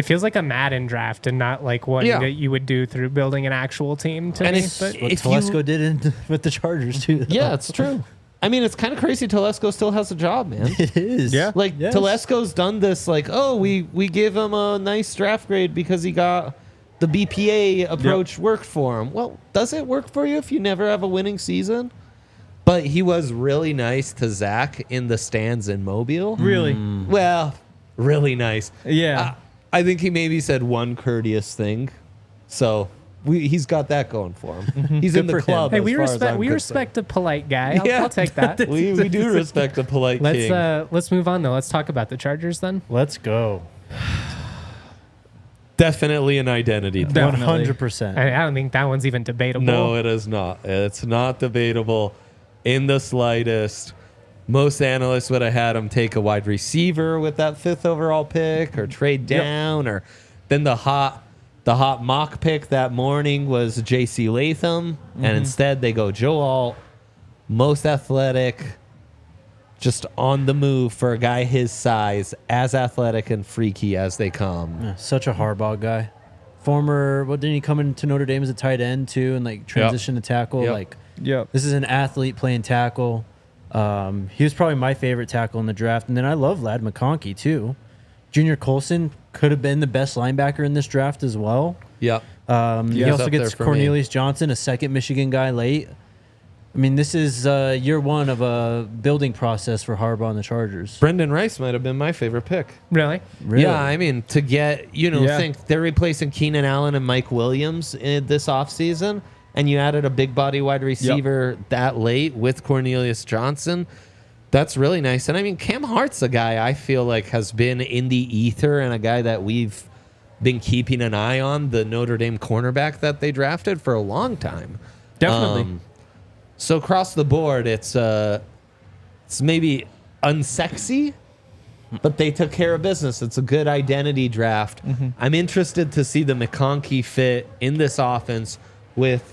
feels like a Madden draft and not like one that you would do through building an actual team. And it's what Telesco did with the Chargers too. Yeah, it's true. I mean, it's kind of crazy. Telesco still has a job, man. It is. Yeah. Like, Telesco's done this, like, we give him a nice draft grade because he got the BPA approach worked for him. Well, does it work for you if you never have a winning season? But he was really nice to Zach in the stands in Mobile. Really? Well, really nice. Yeah. I think he maybe said one courteous thing. So he's got that going for him. He's in the club. Hey, we respect a polite guy. I'll take that. we do respect a polite king. Let's move on though. Let's talk about the Chargers then. Let's go. Definitely an identity. 100%. I don't think that one's even debatable. No, it is not. It's not debatable in the slightest. Most analysts would have had him take a wide receiver with that 5th overall pick, or trade down, or then the hot mock pick that morning was J.C. Latham, and instead they go Joe Alt, most athletic, just on the move for a guy his size, as athletic and freaky as they come. Yeah, such a Harbaugh guy. Former, didn't he come into Notre Dame as a tight end too, and like transition to tackle? This is an athlete playing tackle. He was probably my favorite tackle in the draft, and then I love Ladd McConkey too. Junior Colson could have been the best linebacker in this draft as well. He also gets Cornelius Johnson, a second Michigan guy late. I mean, this is year one of a building process for Harbaugh and the Chargers. Brendan Rice might have been my favorite pick. Really? Yeah, I mean, to get, think they're replacing Keenan Allen and Mike Williams in this offseason, and you added a big body wide receiver that late with Cornelius Johnson. That's really nice. And I mean, Cam Hart's a guy I feel like has been in the ether, and a guy that we've been keeping an eye on, the Notre Dame cornerback that they drafted for a long time. Definitely. So across the board, it's maybe unsexy, but they took care of business. It's a good identity draft. I'm interested to see the McConkey fit in this offense with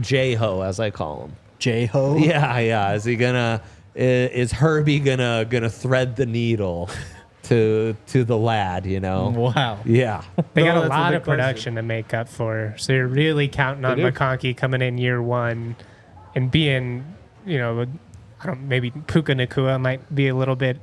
J-Ho, as I call him. J-Ho? Yeah. Is Herbie gonna thread the needle to the lad, Wow. Yeah. They got a lot of production to make up for. So you're really counting on McConkey coming in year one and being maybe Puka Nacua might be a little bit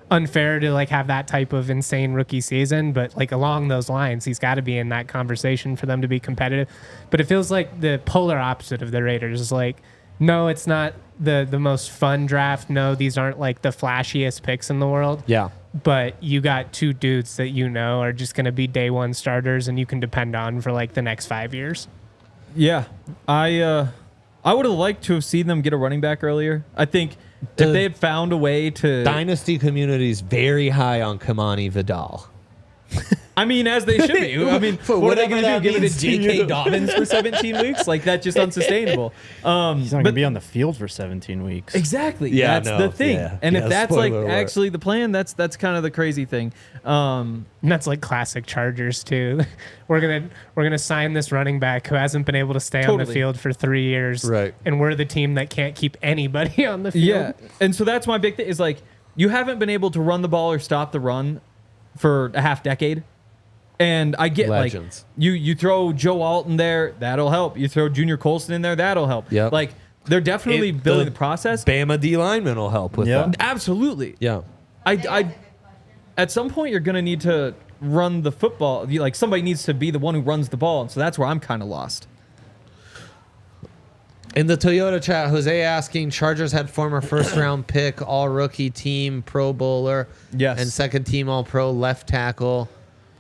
unfair to like have that type of insane rookie season, but like along those lines, he's got to be in that conversation for them to be competitive. But it feels like the polar opposite of the Raiders is like, no, it's not the most fun draft. No, these aren't like the flashiest picks in the world. Yeah. But you got two dudes that are just going to be day one starters and you can depend on for like the next 5 years. Yeah. I would have liked to have seen them get a running back earlier. I think if they had found a way to... Dynasty community is very high on Kamani Vidal. I mean, as they should be. I mean, what are they going to do? Give it to J.K. Dobbins for 17 weeks? Like, that's just unsustainable. He's not going to be on the field for 17 weeks. Exactly. Yeah, that's the thing. Yeah. And Yeah, if that's like spoiler alert. actually the plan, that's kind of the crazy thing. And that's like classic Chargers too. We're gonna sign this running back who hasn't been able to stay on the Totally. field for 3 years, Right. and we're the team that can't keep anybody on the field. Yeah. And so that's my big thing is like, you haven't been able to run the ball or stop the run for a half decade. And I get Legends. like you throw Joe Alton there, that'll help. You throw Junior Colson in there, that'll help. Yep. Like they're definitely building the process. Bama D lineman will help with Yeah. that. Absolutely. Yeah. I at some point you're gonna need to run the football. Like somebody needs to be the one who runs the ball, and so that's where I'm kind of lost. In the Toyota chat, Jose asking, Chargers had former first-round pick, all-rookie team, Pro Bowler, Yes. and second-team All-Pro left tackle,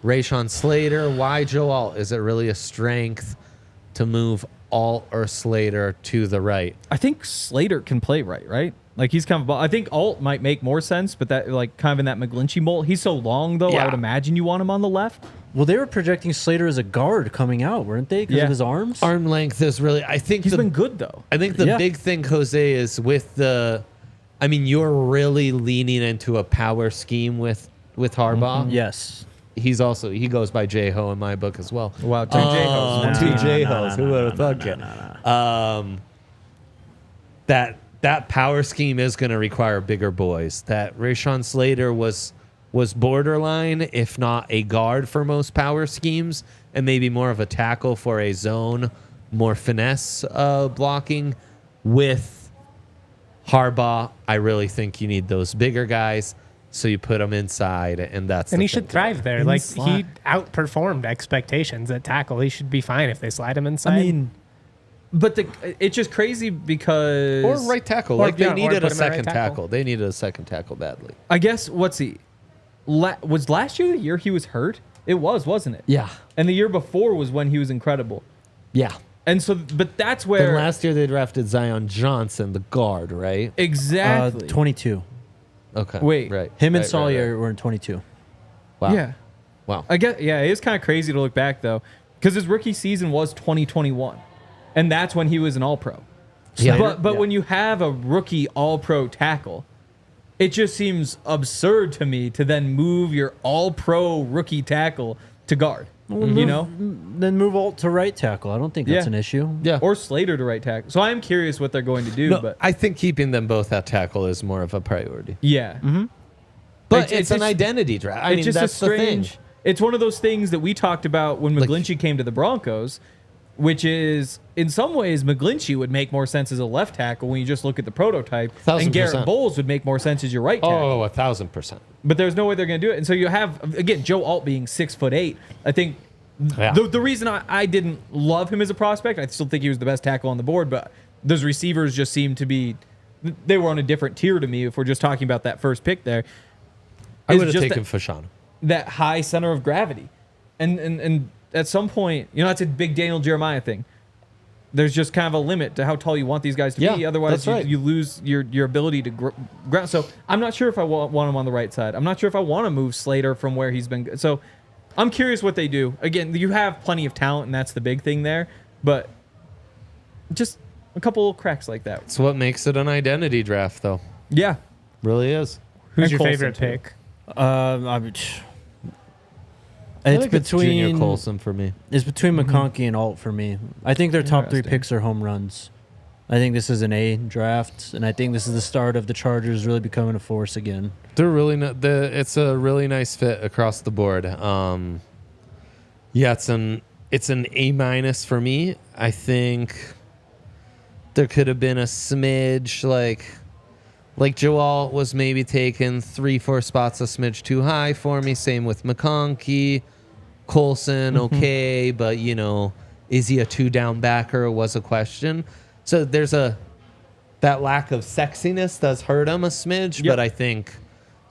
Rashawn Slater. Why Joe Alt? Is it really a strength to move Alt or Slater to the right? I think Slater can play right? Like he's kind of. I think Alt might make more sense, but that like kind of in that McGlinchey mold. He's so long though. Yeah. I would imagine you want him on the left. Well, they were projecting Slater as a guard coming out, weren't they? Because Yeah. of his arms? Arm length is really, I think He's been good though. I think the Yeah. big thing, Jose, is with you're really leaning into a power scheme with Harbaugh. Yes. He goes by J-Ho in my book as well. Wow, two J-Hos. Two No, J-Hos. no, Who no, would have thought it? That power scheme is going to require bigger boys. That Rashawn Slater was borderline, if not a guard for most power schemes, and maybe more of a tackle for a zone, more finesse blocking. With Harbaugh, I really think you need those bigger guys. So you put him inside, and that's And the he should thing. thrive there. In Like the slot. he outperformed expectations at tackle. He should be fine if they slide him inside. I mean, but it's just crazy because Or right tackle. Or, Like they yeah, or needed put a him at right second tackle. tackle. They needed a second tackle badly. I guess was last year the year he was hurt? It was, wasn't it? Yeah. And the year before was when he was incredible. Yeah. And so, but that's Then where last year they drafted Zion Johnson, the guard, right? exactly. 22. Okay. Wait. Right. Him and Right, Sawyer were in 22. Wow. Yeah. Wow. I guess, yeah, it is kind of crazy to look back though, because his rookie season was 2021, and that's when he was an All-Pro. Yeah. But Yeah. when you have a rookie All-Pro tackle, it just seems absurd to me to then move your All-Pro rookie tackle to guard. You know, Then move Alt to right tackle. I don't think that's Yeah. an issue. Yeah. or Slater to right tackle. So I am curious what they're going to do. No, But I think keeping them both at tackle is more of a priority. yeah, But It's it's an just- identity draft. I it's mean, just that's a strange. the thing. It's one of those things that we talked about when Like- McGlinchey came to the Broncos, which is in some ways McGlinchey would make more sense as a left tackle when you just look at the prototype, and Garrett 1000%. Bowles would make more sense as your right tackle. Oh, 1,000%. But there's no way they're going to do it. And so you have, again, Joe Alt being 6'8". I think Yeah. the reason I didn't love him as a prospect, I still think he was the best tackle on the board, but those receivers just seemed to be, they were on a different tier to me if we're just talking about that first pick there. I Is would have just taken that, Fashanu. that high center of gravity. And at some point, that's a big Daniel Jeremiah thing. There's just kind of a limit to how tall you want these guys to be. Yeah, Otherwise, that's right. you lose your ability to ground. So I'm not sure if I want him on the right side. I'm not sure if I want to move Slater from where he's been. So I'm curious what they do. Again, you have plenty of talent, and that's the big thing there. But just a couple little cracks like that. It's what makes it an identity draft, though. Yeah. Really is. Who's And your Colson, favorite too. pick? I It's think it's Junior between Colson for me. It's between McConkey and Alt for me. I think their top three Interesting. picks are home runs. I think this is an A draft, and I think this is the start of the Chargers really becoming a force again. They're really it's a really nice fit across the board. Yeah, it's an A- for me. I think There could have been a smidge like Joel was maybe taken 3-4 spots a smidge too high for me. Same with McConkey. Colson, okay, but is he a 2-down backer was a question. So there's that lack of sexiness does hurt him a smidge, but I think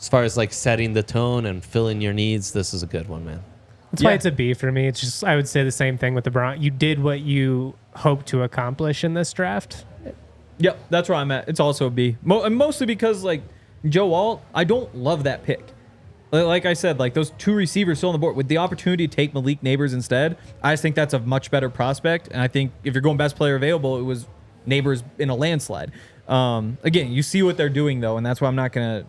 as far as like setting the tone and filling your needs, this is a good one, man. That's why it's a B for me. It's just, I would say the same thing with the Broncos. You did what you hoped to accomplish in this draft. Yep, that's where I'm at. It's also a B. Mostly because, like, Joe Alt, I don't love that pick. Like I said, like, those 2 receivers still on the board. With the opportunity to take Malik Neighbors instead, I just think that's a much better prospect. And I think if you're going best player available, it was Neighbors in a landslide. Again, you see what they're doing, though, and that's why I'm not going to...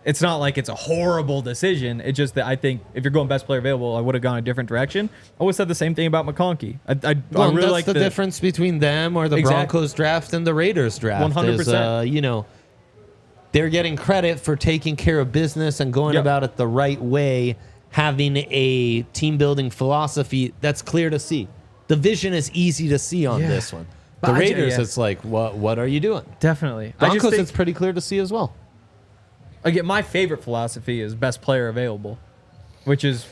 It's not like it's a horrible decision. It's just that I think if you're going best player available, I would have gone a different direction. I always said the same thing about McConkey. I really that's like the difference between them or the Broncos draft and the Raiders draft. 100%. They're getting credit for taking care of business and going about it the right way, having a team building philosophy that's clear to see. The vision is easy to see on this one. The Raiders, it's like, what are you doing? Definitely. Broncos, it's pretty clear to see as well. Again, my favorite philosophy is best player available, which is...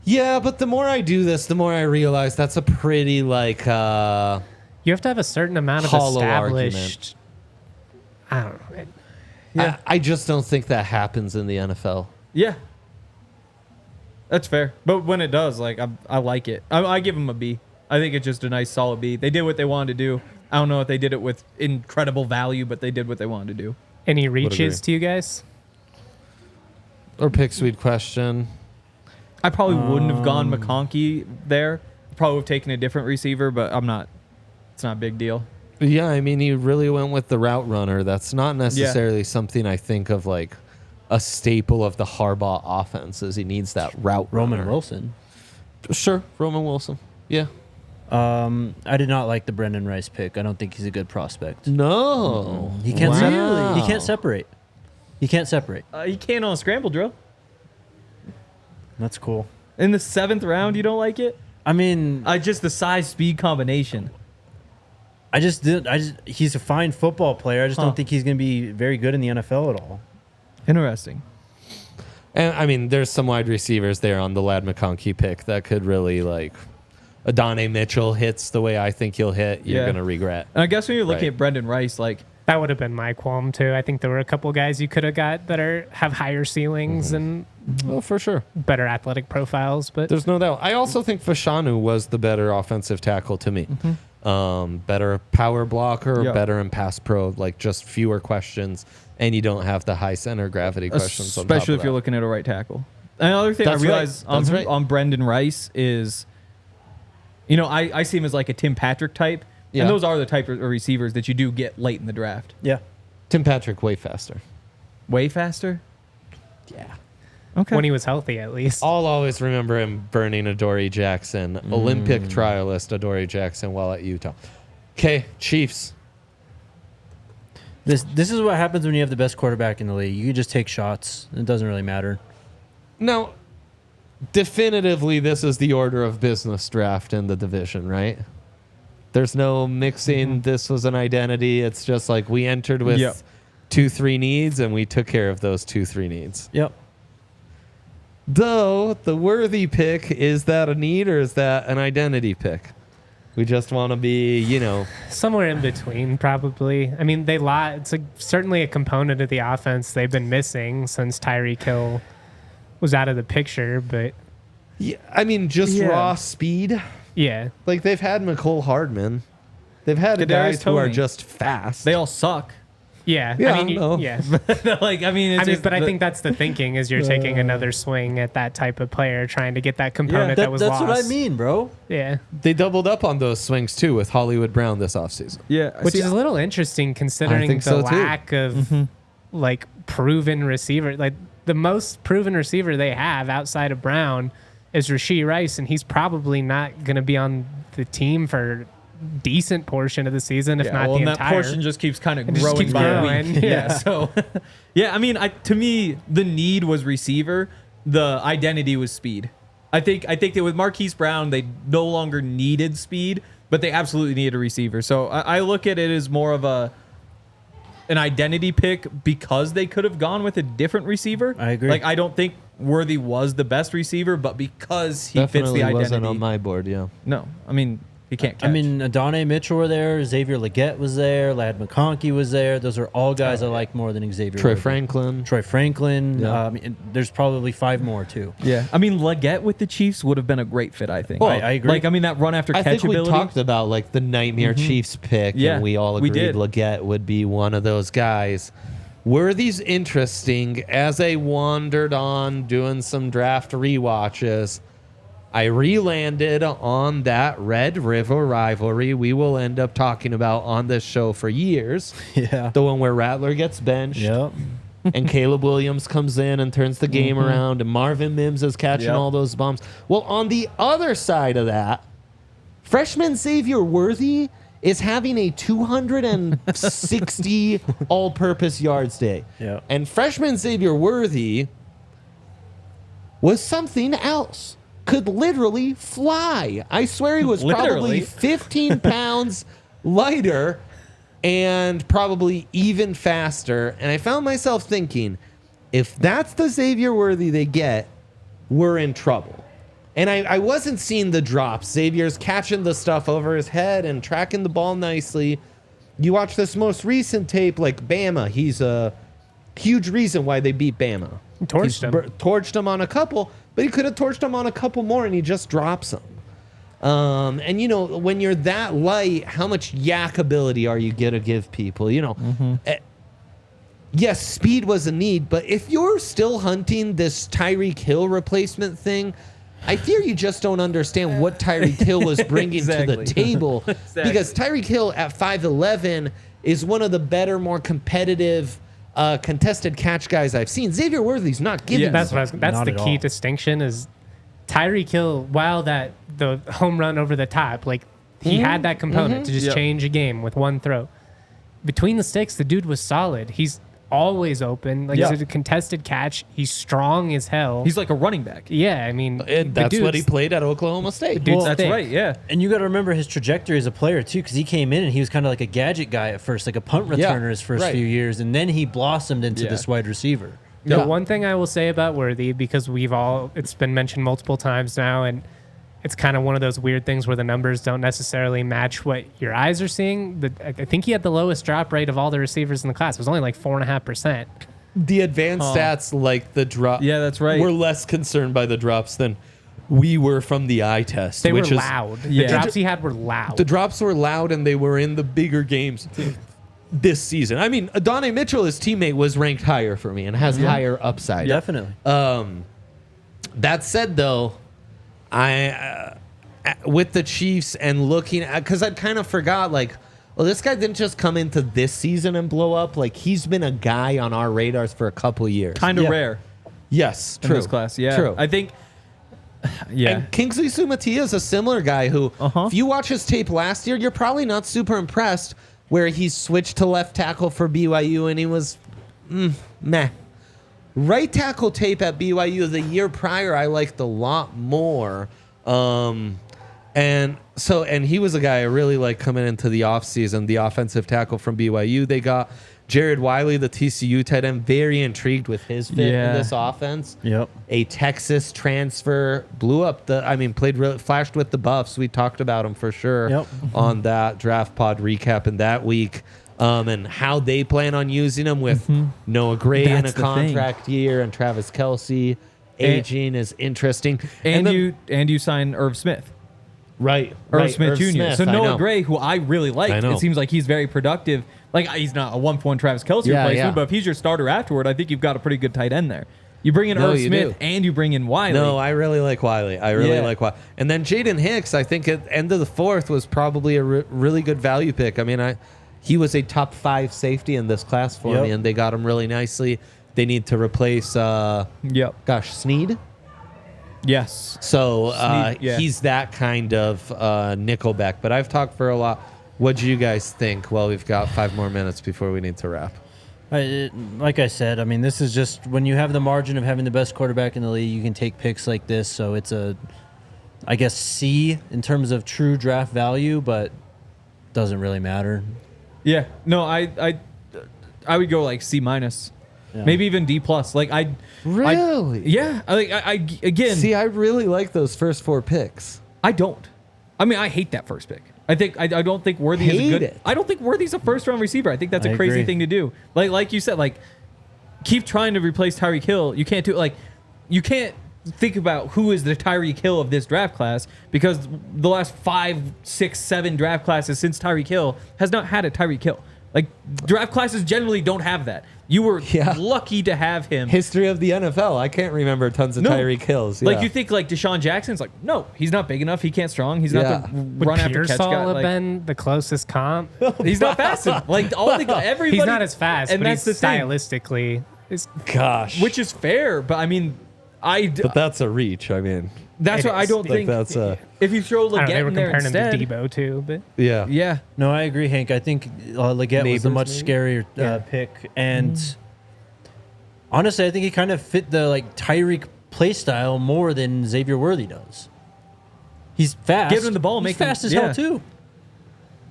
Yeah, but the more I do this, the more I realize that's a pretty, like... you have to have a certain amount of established... Argument. I don't know. Yeah. I just don't think that happens in the NFL. Yeah. That's fair. But when it does, like, I like it. I give them a B. I think it's just a nice, solid B. They did what they wanted to do. I don't know if they did it with incredible value, but they did what they wanted to do. Any reaches to you guys? Or pick sweet question. I probably wouldn't have gone McConkey there. Probably would have taken a different receiver, but I'm not. It's not a big deal. Yeah, I mean, he really went with the route runner. That's not necessarily something I think of like a staple of the Harbaugh offense. Is he needs that route Roman runner. Wilson. Sure, Roman Wilson. Yeah. I did not like the Brendan Rice pick. I don't think he's a good prospect. No. He can't Wow. he can't separate. He can't separate. You can't on a scramble drill. That's cool. In the 7th round, you don't like it? I mean, Just the size-speed combination. he's a fine football player. I just don't think he's going to be very good in the NFL at all. Interesting. And I mean, there's some wide receivers there on the Lad McConkey pick that could really like. Adonai Mitchell hits the way I think he'll hit. You're going to regret. And I guess when you're looking at Brendan Rice, like... That would have been my qualm, too. I think there were a couple guys you could have got that have higher ceilings and Oh, for sure. better athletic profiles. But There's no doubt. I also think Fashanu was the better offensive tackle to me. Better power blocker, better in pass pro, like just fewer questions, and you don't have the high center of gravity questions. Especially if you're looking at a right tackle. Another thing That's I realized right. on Brendan Rice is, I see him as like a Tim Patrick type. Yeah. And those are the type of receivers that you do get late in the draft. Yeah. Tim Patrick way faster. Way faster? Yeah. Okay. when he was healthy, at least. I'll always remember him burning Adoree Jackson, Olympic trialist Adoree Jackson, while at Utah. Okay, Chiefs. This is what happens when you have the best quarterback in the league. You can just take shots. It doesn't really matter. Now, definitively, this is the order of business draft in the division, right? There's no mixing. This was an identity. It's just like we entered with 2-3 needs, and we took care of those 2-3 needs. Yep. Though, the worthy pick, is that a need or is that an identity pick? We just want to be, Somewhere in between, probably. I mean, it's certainly a component of the offense they've been missing since Tyreek Hill was out of the picture, but... Yeah, I mean, just raw speed. Yeah. Like, they've had McCole Hardman. They've had guys who are just fast. They all suck. Yeah. Yeah, I mean, yeah. But I think that's the thinking is you're taking another swing at that type of player, trying to get that component that was that's lost. what I mean, bro. Yeah. They doubled up on those swings, too, with Hollywood Brown this offseason. Yeah. Which is a little interesting considering the lack of, proven receiver. Like, the most proven receiver they have outside of Brown is Rashee Rice, and he's probably not going to be on the team for decent portion of the season, if not the entire. That portion just keeps kind of growing keeps by growing. week. Yeah. So, I mean, to me, the need was receiver. The identity was speed. I think that with Marquise Brown, they no longer needed speed, but they absolutely needed a receiver. So I look at it as more of an identity pick because they could have gone with a different receiver. I agree. Like, I don't think Worthy was the best receiver, but because he fits the identity. Wasn't on my board, yeah. No, I mean, he can't catch. I mean, Adonai Mitchell were there. Xavier Legette was there. Ladd McConkey was there. Those are all guys I like more than Xavier. Troy Worthy. Franklin. Troy Franklin. Yeah. I mean, there's probably 5 more, too. Yeah. I mean, Legette with the Chiefs would have been a great fit, I think. Well, I agree. Like, I mean, that run after I catch think we ability. talked about like the nightmare Chiefs pick, Yeah, and we all we agreed did. Legette would be one of those guys. Were these interesting? As I wandered on doing some draft rewatches, I re-landed on that Red River rivalry we will end up talking about on this show for years. Yeah. The one where Rattler gets benched. Yep. And Caleb Williams comes in and turns the game around, and Marvin Mims is catching all those bombs. Well, on the other side of that, freshman Xavier Worthy is having a 260 all-purpose yards day. Yeah. And freshman Xavier Worthy was something else. Could literally fly. I swear he was probably Literally. 15 pounds lighter and probably even faster. And I found myself thinking, if that's the Xavier Worthy they get, we're in trouble. And I wasn't seeing the drops. Xavier's catching the stuff over his head and tracking the ball nicely. You watch this most recent tape, like Bama. He's a huge reason why they beat Bama. Torched him. Torched him on a couple, but he could have torched him on a couple more, and he just drops them. And, you know, when you're that light, how much yak ability are you going to give people? You know, yes, speed was a need, but if you're still hunting this Tyreek Hill replacement thing, I fear you just don't understand what Tyreek Hill was bringing to the Exactly. table. Exactly. Because Tyreek Hill at 5'11" is one of the better, more competitive, contested catch guys I've seen. Xavier Worthy's not giving Yeah. That's them. that's Not the at key all. distinction is Tyreek Hill. While the home run over the top, like he had that component to just Yep. change a game with one throw. Between the sticks, the dude was solid. He's always open. Like Yeah. it's a contested catch. He's strong as hell. He's like a running back. yeah. I mean, And the that's what he dude's- played at Oklahoma State. dude's That's thick. right, yeah. And you got to remember his trajectory as a player, too, because he came in and he was kind of like a gadget guy at first, like a punt Yeah, returner his first right. few years. And then he blossomed into Yeah. this wide receiver. The Yeah. one thing I will say about Worthy, because it's been mentioned multiple times now, and it's kind of one of those weird things where the numbers don't necessarily match what your eyes are seeing. I think he had the lowest drop rate of all the receivers in the class. It was only like 4.5%. The advanced stats, like the drop. Yeah, that's right. We're less concerned by the drops than we were from the eye test. They were which is, loud. Yeah. The drops he had were loud. The drops were loud, and they were in the bigger games this season. I mean, Adonai Mitchell, his teammate, was ranked higher for me and has higher upside. Definitely. That said, though, I with the Chiefs and looking at, because I'd kind of forgot, like, well, this guy didn't just come into this season and blow up. Like, he's been a guy on our radars for a couple years. Kind of Yeah. rare Yes, in true. this class. Yeah. True. I think, yeah. And Kingsley Sumatia is a similar guy who, if you watch his tape last year, you're probably not super impressed, where he switched to left tackle for BYU and he was meh. Right tackle tape at BYU the year prior, I liked a lot more. And he was a guy I really liked coming into the offseason, the offensive tackle from BYU. They got Jared Wiley, the TCU tight end, very intrigued with his fit in this offense. Yep. A Texas transfer, flashed with the Buffs. We talked about him for sure Yep. on that draft pod recap in that week. And how they plan on using him with Noah Gray in a That's the thing. contract year and Travis Kelce aging is interesting. And then- you sign Irv Smith. Right. Irv Smith Jr. Smith, So I Noah know. Gray, who I really like, I know. it seems like he's very productive. Like, he's not a 1-1 Travis Kelce Yeah, replacement, yeah. but if he's your starter afterward, I think you've got a pretty good tight end there. You bring in No, Irv you Smith do. and you bring in Wiley. No, I really like Wiley. I really Yeah. like Wiley. And then Jaden Hicks, I think at the end of the fourth was probably a really good value pick. I mean, he was a top 5 safety in this class for Yep. me, and they got him really nicely. They need to replace, Snead. Yes. So Snead, yeah. he's that kind of nickelback. But I've talked for a lot. What do you guys think? Well, we've got 5 more minutes before we need to wrap. Like I said, I mean, this is just when you have the margin of having the best quarterback in the league, you can take picks like this. So it's I guess, C in terms of true draft value, but doesn't really matter. Yeah. No, I would go like C minus. Yeah. Maybe even D plus. Like Really? Yeah. I again. See, I really like those first 4 picks. I don't. I mean, I hate that first pick. I don't think Worthy is a good. I don't think Worthy's a first round receiver. I think that's a crazy thing to do. Like you said, like keep trying to replace Tyreek Hill. You can't do it. Like you can't think about who is the Tyreek Hill of this draft class because the last 5, 6, 7 draft classes since Tyreek Hill has not had a Tyreek Hill. Like draft classes generally don't have that. You were lucky to have him. History of the NFL. I can't remember tons of Tyreek Hills. Yeah. Like you think like Deshaun Jackson's like, no, he's not big enough. He can't strong. He's not the run after catch guy. Would have been the closest comp? He's not fast enough. Like everybody. He's not as fast, and but that's he's the stylistically. Gosh. Which is fair, but I mean, But that's a reach. I mean, that's what I don't think. That's if you throw Leggett they were in there comparing instead, him to Debo too, but yeah. No, I agree, Hank. I think Leggett was a much scarier pick, and honestly, I think he kind of fit the like Tyreek play style more than Xavier Worthy does. He's fast. Give him the ball, he's fast as hell too.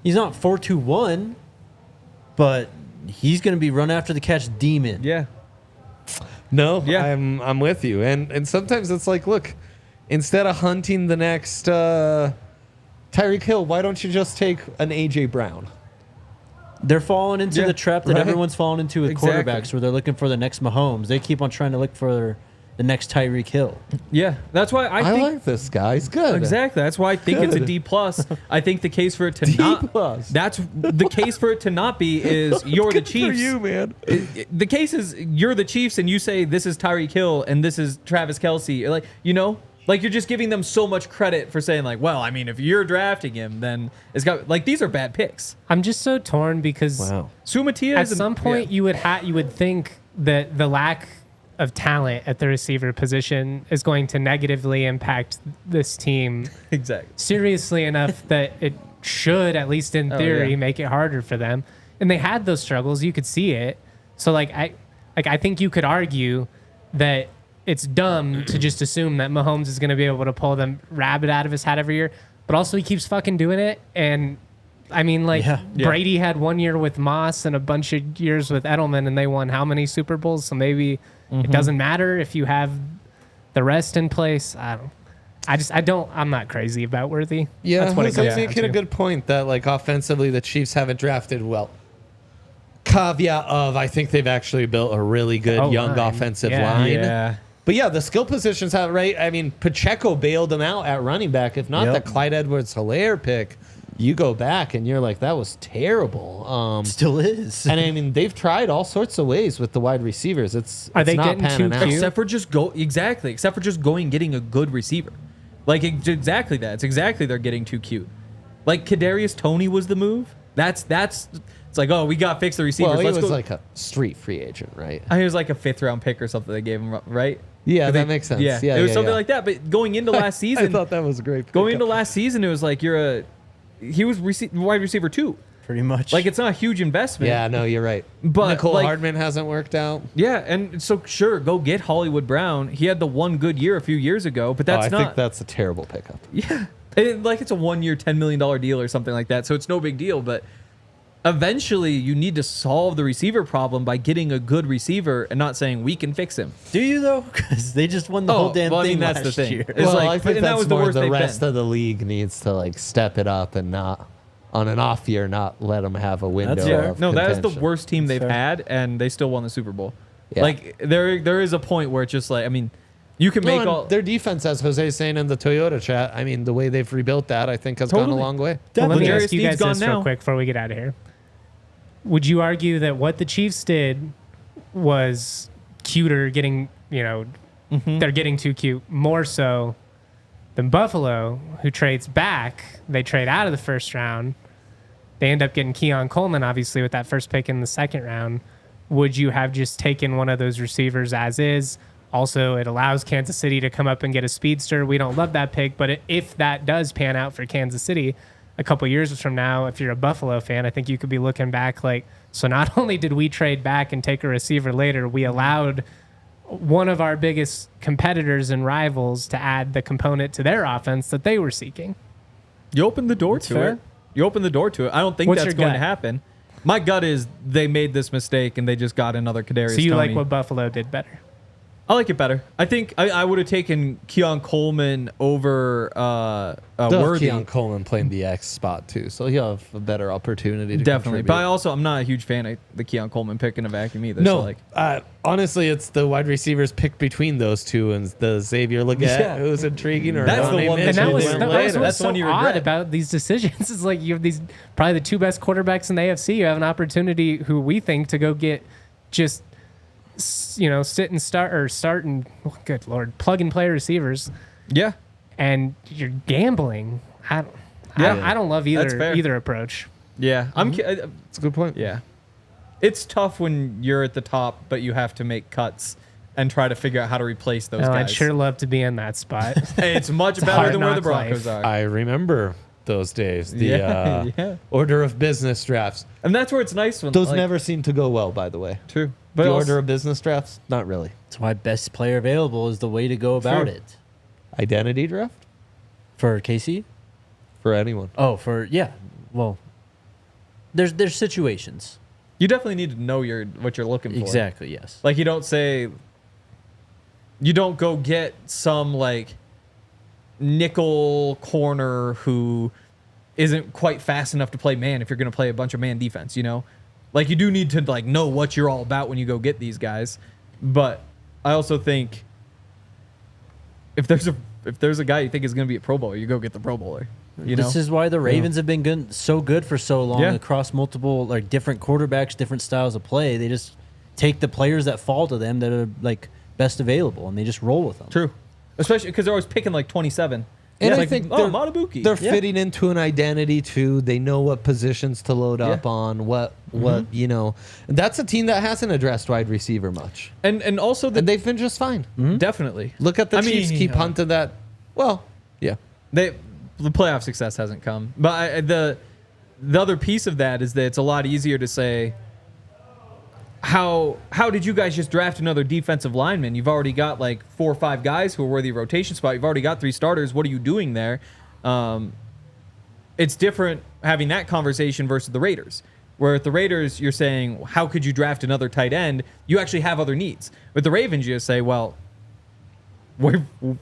He's not 4.21, but he's going to be run after the catch demon. Yeah. No, I'm with you. And sometimes it's like, look, instead of hunting the next Tyreek Hill, why don't you just take an AJ Brown? They're falling into the trap that everyone's fallen into with quarterbacks where they're looking for the next Mahomes. They keep on trying to look for the next Tyreek Hill. Yeah, that's why I think like this guy. He's good. Exactly. That's why I think it's a D plus. I think the case for it to that's the case for it to not be is you're the Chiefs. For you, man. The case is you're the Chiefs and you say this is Tyreek Hill and this is Travis Kelce. Like like you're just giving them so much credit for saying like, well, I mean, if you're drafting him, then it's got like these are bad picks. I'm just so torn because Sumatia at some point you would think that the lack of talent at the receiver position is going to negatively impact this team seriously enough that it should, at least in theory, make it harder for them. And they had those struggles. You could see it. So I think you could argue that it's dumb to just assume that Mahomes is going to be able to pull the rabbit out of his hat every year, but also he keeps fucking doing it. And I mean, Brady had 1 year with Moss and a bunch of years with Edelman, and they won how many Super Bowls? So maybe it doesn't matter if you have the rest in place. I'm not crazy about Worthy. Yeah, that's what it comes making a good point that like offensively the Chiefs haven't drafted well. Caveat of I think they've actually built a really good young offensive line. Yeah. But yeah, the skill positions have I mean, Pacheco bailed them out at running back. If not the Clyde Edwards-Helaire pick, you go back and you're like, that was terrible. Still is. And I mean, they've tried all sorts of ways with the wide receivers. Are they not getting too cute? Except for just going and getting a good receiver. Like exactly that. It's exactly they're getting too cute. Like Kadarius Toney was the move. That's it's like, oh, we got to fix the receivers. Well, he was like a street free agent, right? He was like a 5th round pick or something they gave him, right? Yeah, that makes sense. Yeah, it was something like that. But going into last season, I thought that was a great pick. Going into last season, it was like he was wide receiver 2. Pretty much. Like it's not a huge investment. Yeah, no, you're right. But Nicole Hardman hasn't worked out. Yeah, and so sure, go get Hollywood Brown. He had the one good year a few years ago, but that's I think that's a terrible pickup. Yeah, it's a 1 year, $10 million deal or something like that. So it's no big deal. But eventually, you need to solve the receiver problem by getting a good receiver and not saying we can fix him. Do you though? Because they just won the whole damn thing. I mean, that's the thing. Year. I think that's more the rest of the league needs to like step it up and not. On an off year, not let them have a window. That is the worst team they've had, and they still won the Super Bowl. Yeah. Like there is a point where it's just like, I mean, you can make all their defense, as Jose's saying in the Toyota chat. I mean, the way they've rebuilt that, I think has gone a long way. Well, let me ask you guys this real quick before we get out of here. Would you argue that what the Chiefs did was cuter, getting they're getting too cute, more so than Buffalo, who trades back? They trade out of the first round. They end up getting Keon Coleman, obviously, with that first pick in the second round. Would you have just taken one of those receivers as is? Also, it allows Kansas City to come up and get a speedster. We don't love that pick, but if that does pan out for Kansas City, a couple years from now, if you're a Buffalo fan, I think you could be looking back like, so not only did we trade back and take a receiver later, we allowed one of our biggest competitors and rivals to add the component to their offense that they were seeking. You opened the door to fair. it. You opened the door to it. I don't think What's that's your going gut? to happen. My gut is they made this mistake and they just got another Kadarius So you Toney. like what Buffalo did better? I like it better. I think I would have taken Keon Coleman over Worthy. Keon Coleman playing the X spot too, so he'll have a better opportunity to Definitely. contribute. But I'm not a huge fan of the Keon Coleman pick in a vacuum either. No, So like, honestly, it's the wide receivers pick between those two and the Xavier Leggett, Yeah. who's intriguing. Or That's the Donnie one that Mitchell And that was, went that was later. what's That's the so one you odd regret. about these decisions. It's like you have these probably the two best quarterbacks in the AFC. You have an opportunity who we think to go get just sit and start and good Lord, plug and play receivers, yeah. and you're gambling. I don't love That's fair. either approach. Yeah. That's a good point. Yeah. It's tough when you're at the top, but you have to make cuts and try to figure out how to replace those Well, guys. I'd sure love to be in that spot. Hey, it's much a better hard than where the knock Broncos life. are. I remember those days. The Yeah. order of business drafts. And that's where it's nice when Those like, never seem to go well, by the way. True. But The also- order of business drafts, not really. That's why best player available is the way to go about True. it. Identity draft For KC? for anyone. Oh, yeah. Well, there's situations. you definitely need to know what you're looking for. Exactly, yes. Like you don't go get some like nickel corner who isn't quite fast enough to play man if you're going to play a bunch of man defense, Like you do need to like know what you're all about when you go get these guys. But I also think if there's a guy you think is going to be a Pro Bowler, you go get the Pro Bowler. This is why the Ravens have been so good for so long Yeah. across multiple like different quarterbacks, different styles of play. They just take the players that fall to them that are like best available, and they just roll with them. True. Especially because they're always picking like 27. And I Like, think Matabuki. they're Yeah. fitting into an identity too. They know what positions to load up on, what And that's a team that hasn't addressed wide receiver much. and also And they've been just fine. definitely. Look at the I Chiefs mean, keep hunting that. Well, yeah. The playoff success hasn't come. But the other piece of that is that it's a lot easier to say, how did you guys just draft another defensive lineman? You've already got like 4 or 5 guys who are worthy of rotation spot. You've already got 3 starters. What are you doing there? It's different having that conversation versus the Raiders. Where at the Raiders, you're saying, how could you draft another tight end? You actually have other needs. With the Ravens, you just say, well,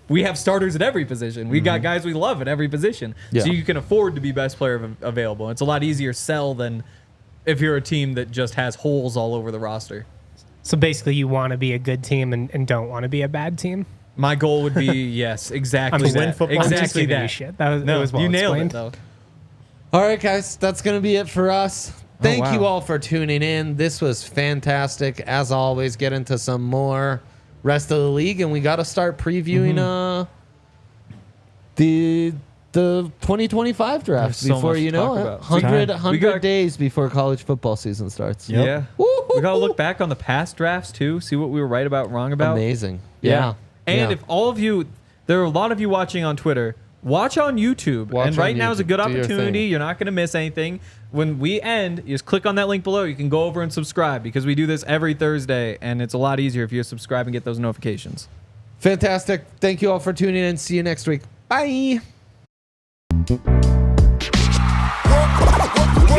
we have starters at every position. We got guys we love at every position. Yeah. So you can afford to be best player available. It's a lot easier sell than if you're a team that just has holes all over the roster. So basically, you want to be a good team and don't want to be a bad team. My goal would be, yes, exactly To win that. football. I'm just Exactly giving you that. shit. That was, No, it was well you nailed explained. it, though. All right, guys, that's going to be it for us. Thank wow. you all for tuning in. This was fantastic. As always, get into some more rest of the league, and we got to start previewing the 2025 draft There's so before much you to know talk it. about. 100 We got- days before college football season starts. Yep. Yeah. We got to look back on the past drafts, too, see what we were right about, wrong about. Amazing. Yeah. And Yeah. if all of you, there are a lot of you watching on Twitter, watch on YouTube. Watch and right on now is a YouTube. good Do your opportunity. thing. You're not going to miss anything. When we end, you just click on that link below. You can go over and subscribe because we do this every Thursday, and it's a lot easier if you subscribe and get those notifications. Fantastic. Thank you all for tuning in. See you next week. Bye. We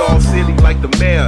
all silly like the mayor.